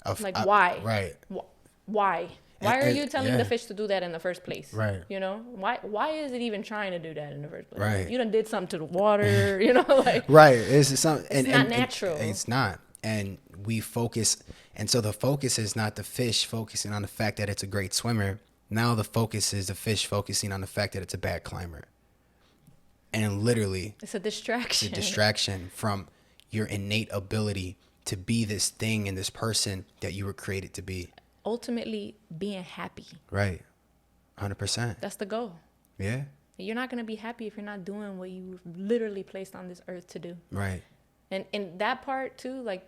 Why? Right. Why? Why are you telling yeah. the fish to do that in the first place? Right. You know, why is it even trying to do that in the first place? Right. You done did something to the water, you know, like. Right. It's something. It's not natural. It's not. And we focus. And so the focus is not the fish focusing on the fact that it's a great swimmer. Now the focus is the fish focusing on the fact that it's a bad climber. And literally, it's a distraction. It's a distraction from your innate ability to be this thing and this person that you were created to be. Ultimately, being happy. Right. 100%. That's the goal. Yeah. You're not going to be happy if you're not doing what you literally placed on this earth to do. Right. And that part too, like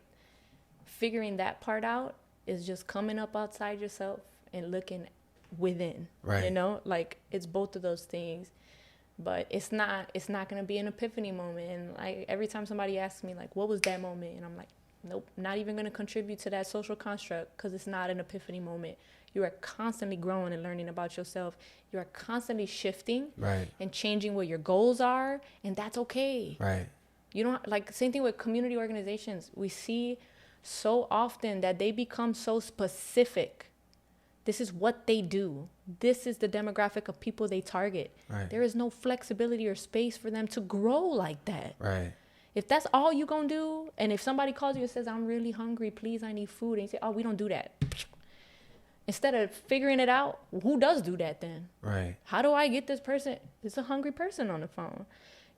figuring that part out is just coming up outside yourself and looking within. Right. You know, like it's both of those things. But it's not going to be an epiphany moment. And like every time somebody asks me like, what was that moment? And I'm like, Nope, not even going to contribute to that social construct because it's not an epiphany moment. You are constantly growing and learning about yourself. You are constantly shifting right, and changing what your goals are, and that's okay. right, You don't like same thing with community organizations. We see so often that they become so specific. This is what they do. This is the demographic of people they target. right, There is no flexibility or space for them to grow like that. right, If that's all you gonna do, and if somebody calls you and says, I'm really hungry, please, I need food, and you say, oh, we don't do that. Instead of figuring it out, who does do that then? right, How do I get this person? It's a hungry person on the phone,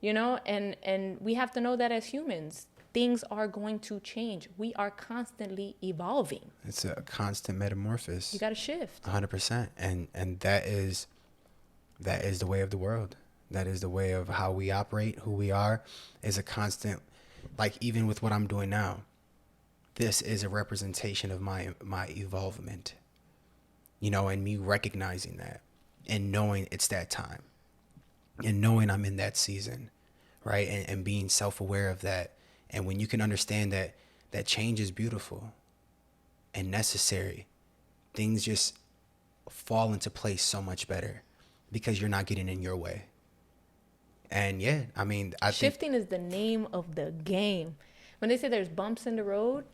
you know? And we have to know that as humans, things are going to change. We are constantly evolving. it's a constant metamorphosis. You got to shift. 100%. And that is the way of the world. That is the way of how we operate, who we are, is a constant, like even with what I'm doing now, this is a representation of my evolvement, you know, and me recognizing that and knowing it's that time and knowing I'm in that season, right? And being self-aware of that. And when you can understand that change is beautiful and necessary, things just fall into place so much better because you're not getting in your way. And yeah, I mean, I think Shifting is the name of the game. When they say there's bumps in the road,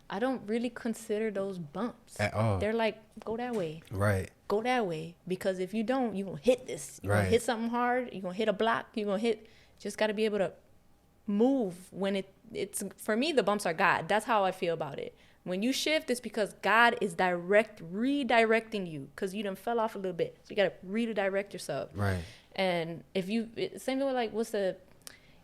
I don't really consider those bumps at all. They're like, go that way, Right, go that way. Because if you don't, you're going to hit this. You're going Right. to hit something hard. You're going to hit a block. You're going to hit. Just got to be able to move when it's, for me, the bumps are God. That's how I feel about it. When you shift, it's because God is redirecting you because you done fell off a little bit. So you got to redirect yourself. right, And if you, same thing with like, what's the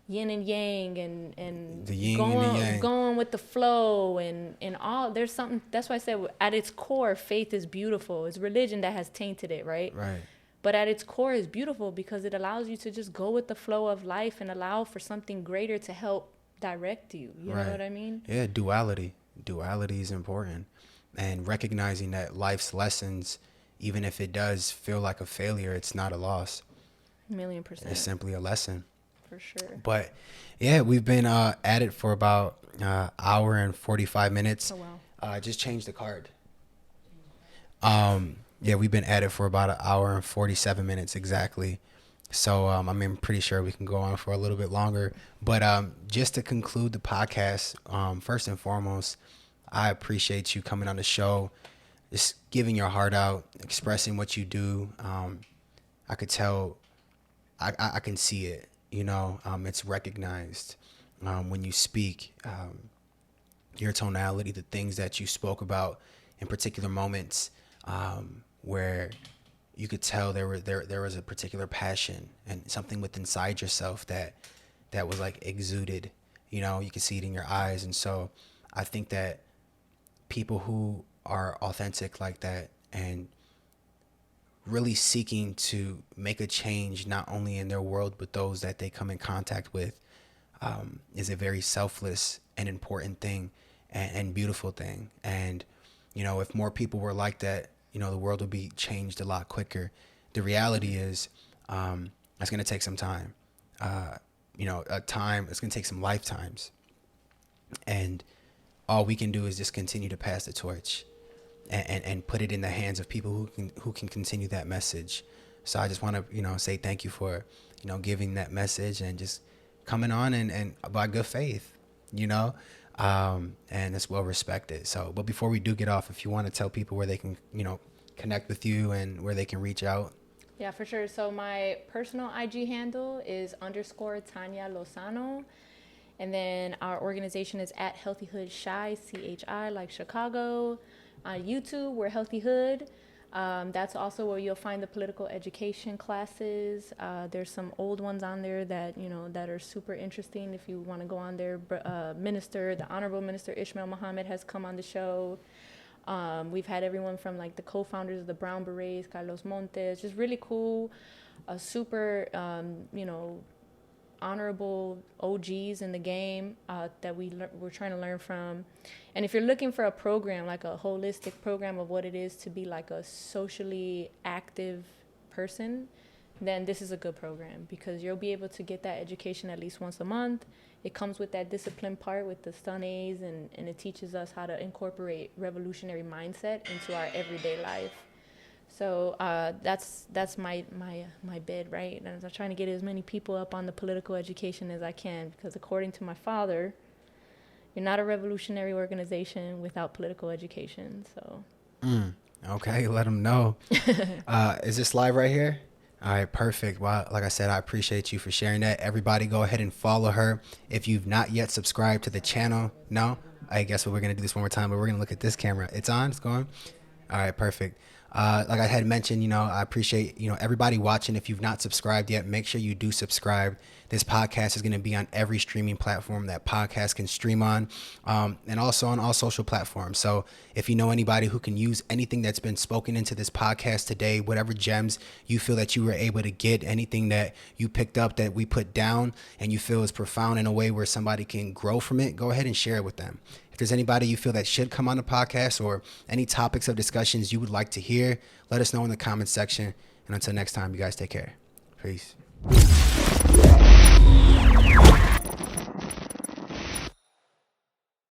yin and yang and The yin going, and the yang. going with the flow and all, there's something, that's why I said at its core, faith is beautiful. It's religion that has tainted it, right? right, But at its core is beautiful because it allows you to just go with the flow of life and allow for something greater to help direct you. You right. know what I mean? Yeah, duality is important, and recognizing that life's lessons, even if it does feel like a failure, it's not a loss. 1,000,000%. It's simply a lesson. For sure. But yeah, we've been at it for about hour and 45 minutes. Oh, wow. Just change the card. Yeah, we've been at it for about an hour and 47 minutes exactly. So I'm pretty sure we can go on for a little bit longer. But just to conclude the podcast, first and foremost, I appreciate you coming on the show, just giving your heart out, expressing what you do. I could tell, I can see it. You know, it's recognized when you speak, your tonality, the things that you spoke about in particular moments, where you could tell there was a particular passion and something within inside yourself that was like exuded. You know, you can see it in your eyes. And so I think that people who are authentic like that and really seeking to make a change, not only in their world, but those that they come in contact with, is a very selfless and important thing and beautiful thing. And, you know, if more people were like that, you know, the world would be changed a lot quicker. The reality is, it's going to take some time, it's going to take some lifetimes. And all we can do is just continue to pass the torch and put it in the hands of people who can continue that message. So I just want to, say thank you for, giving that message and just coming on and by good faith, and it's well respected. So, but before we do get off, if you want to tell people where they can, connect with you and where they can reach out. Yeah, for sure. So my personal IG handle is _Tanya Lozano. And then our organization is at Healthyhood Chi, CHI, like Chicago. On YouTube, we're Healthy Hood. That's also where you'll find the political education classes. There's some old ones on there that, that are super interesting if you want to go on there. The Honorable Minister Ishmael Muhammad has come on the show. We've had everyone from like the co-founders of the Brown Berets, Carlos Montes, just really cool, super, honorable OGs in the game that we're trying to learn from. And if you're looking for a program, like a holistic program of what it is to be like a socially active person, then this is a good program because you'll be able to get that education at least once a month. it comes with that discipline part with the Sundays, and it teaches us how to incorporate revolutionary mindset into our everyday life. So that's my bid, right? And I'm trying to get as many people up on the political education as I can, because according to my father, you're not a revolutionary organization without political education. So. Okay, let them know. Is this live right here? All right, perfect. Well, like I said, I appreciate you for sharing that. Everybody go ahead and follow her. If you've not yet subscribed to the channel, no? I guess we're going to do this one more time, but we're going to look at this camera. It's on? It's going? All right, perfect. Like I had mentioned, I appreciate, everybody watching. If you've not subscribed yet, make sure you do subscribe. This podcast is going to be on every streaming platform that podcasts can stream on, and also on all social platforms. So if you know anybody who can use anything that's been spoken into this podcast today, whatever gems you feel that you were able to get, anything that you picked up that we put down and you feel is profound in a way where somebody can grow from it, go ahead and share it with them. If there's anybody you feel that should come on the podcast, or any topics of discussions you would like to hear, let us know in the comments section. And until next time, you guys take care. Peace.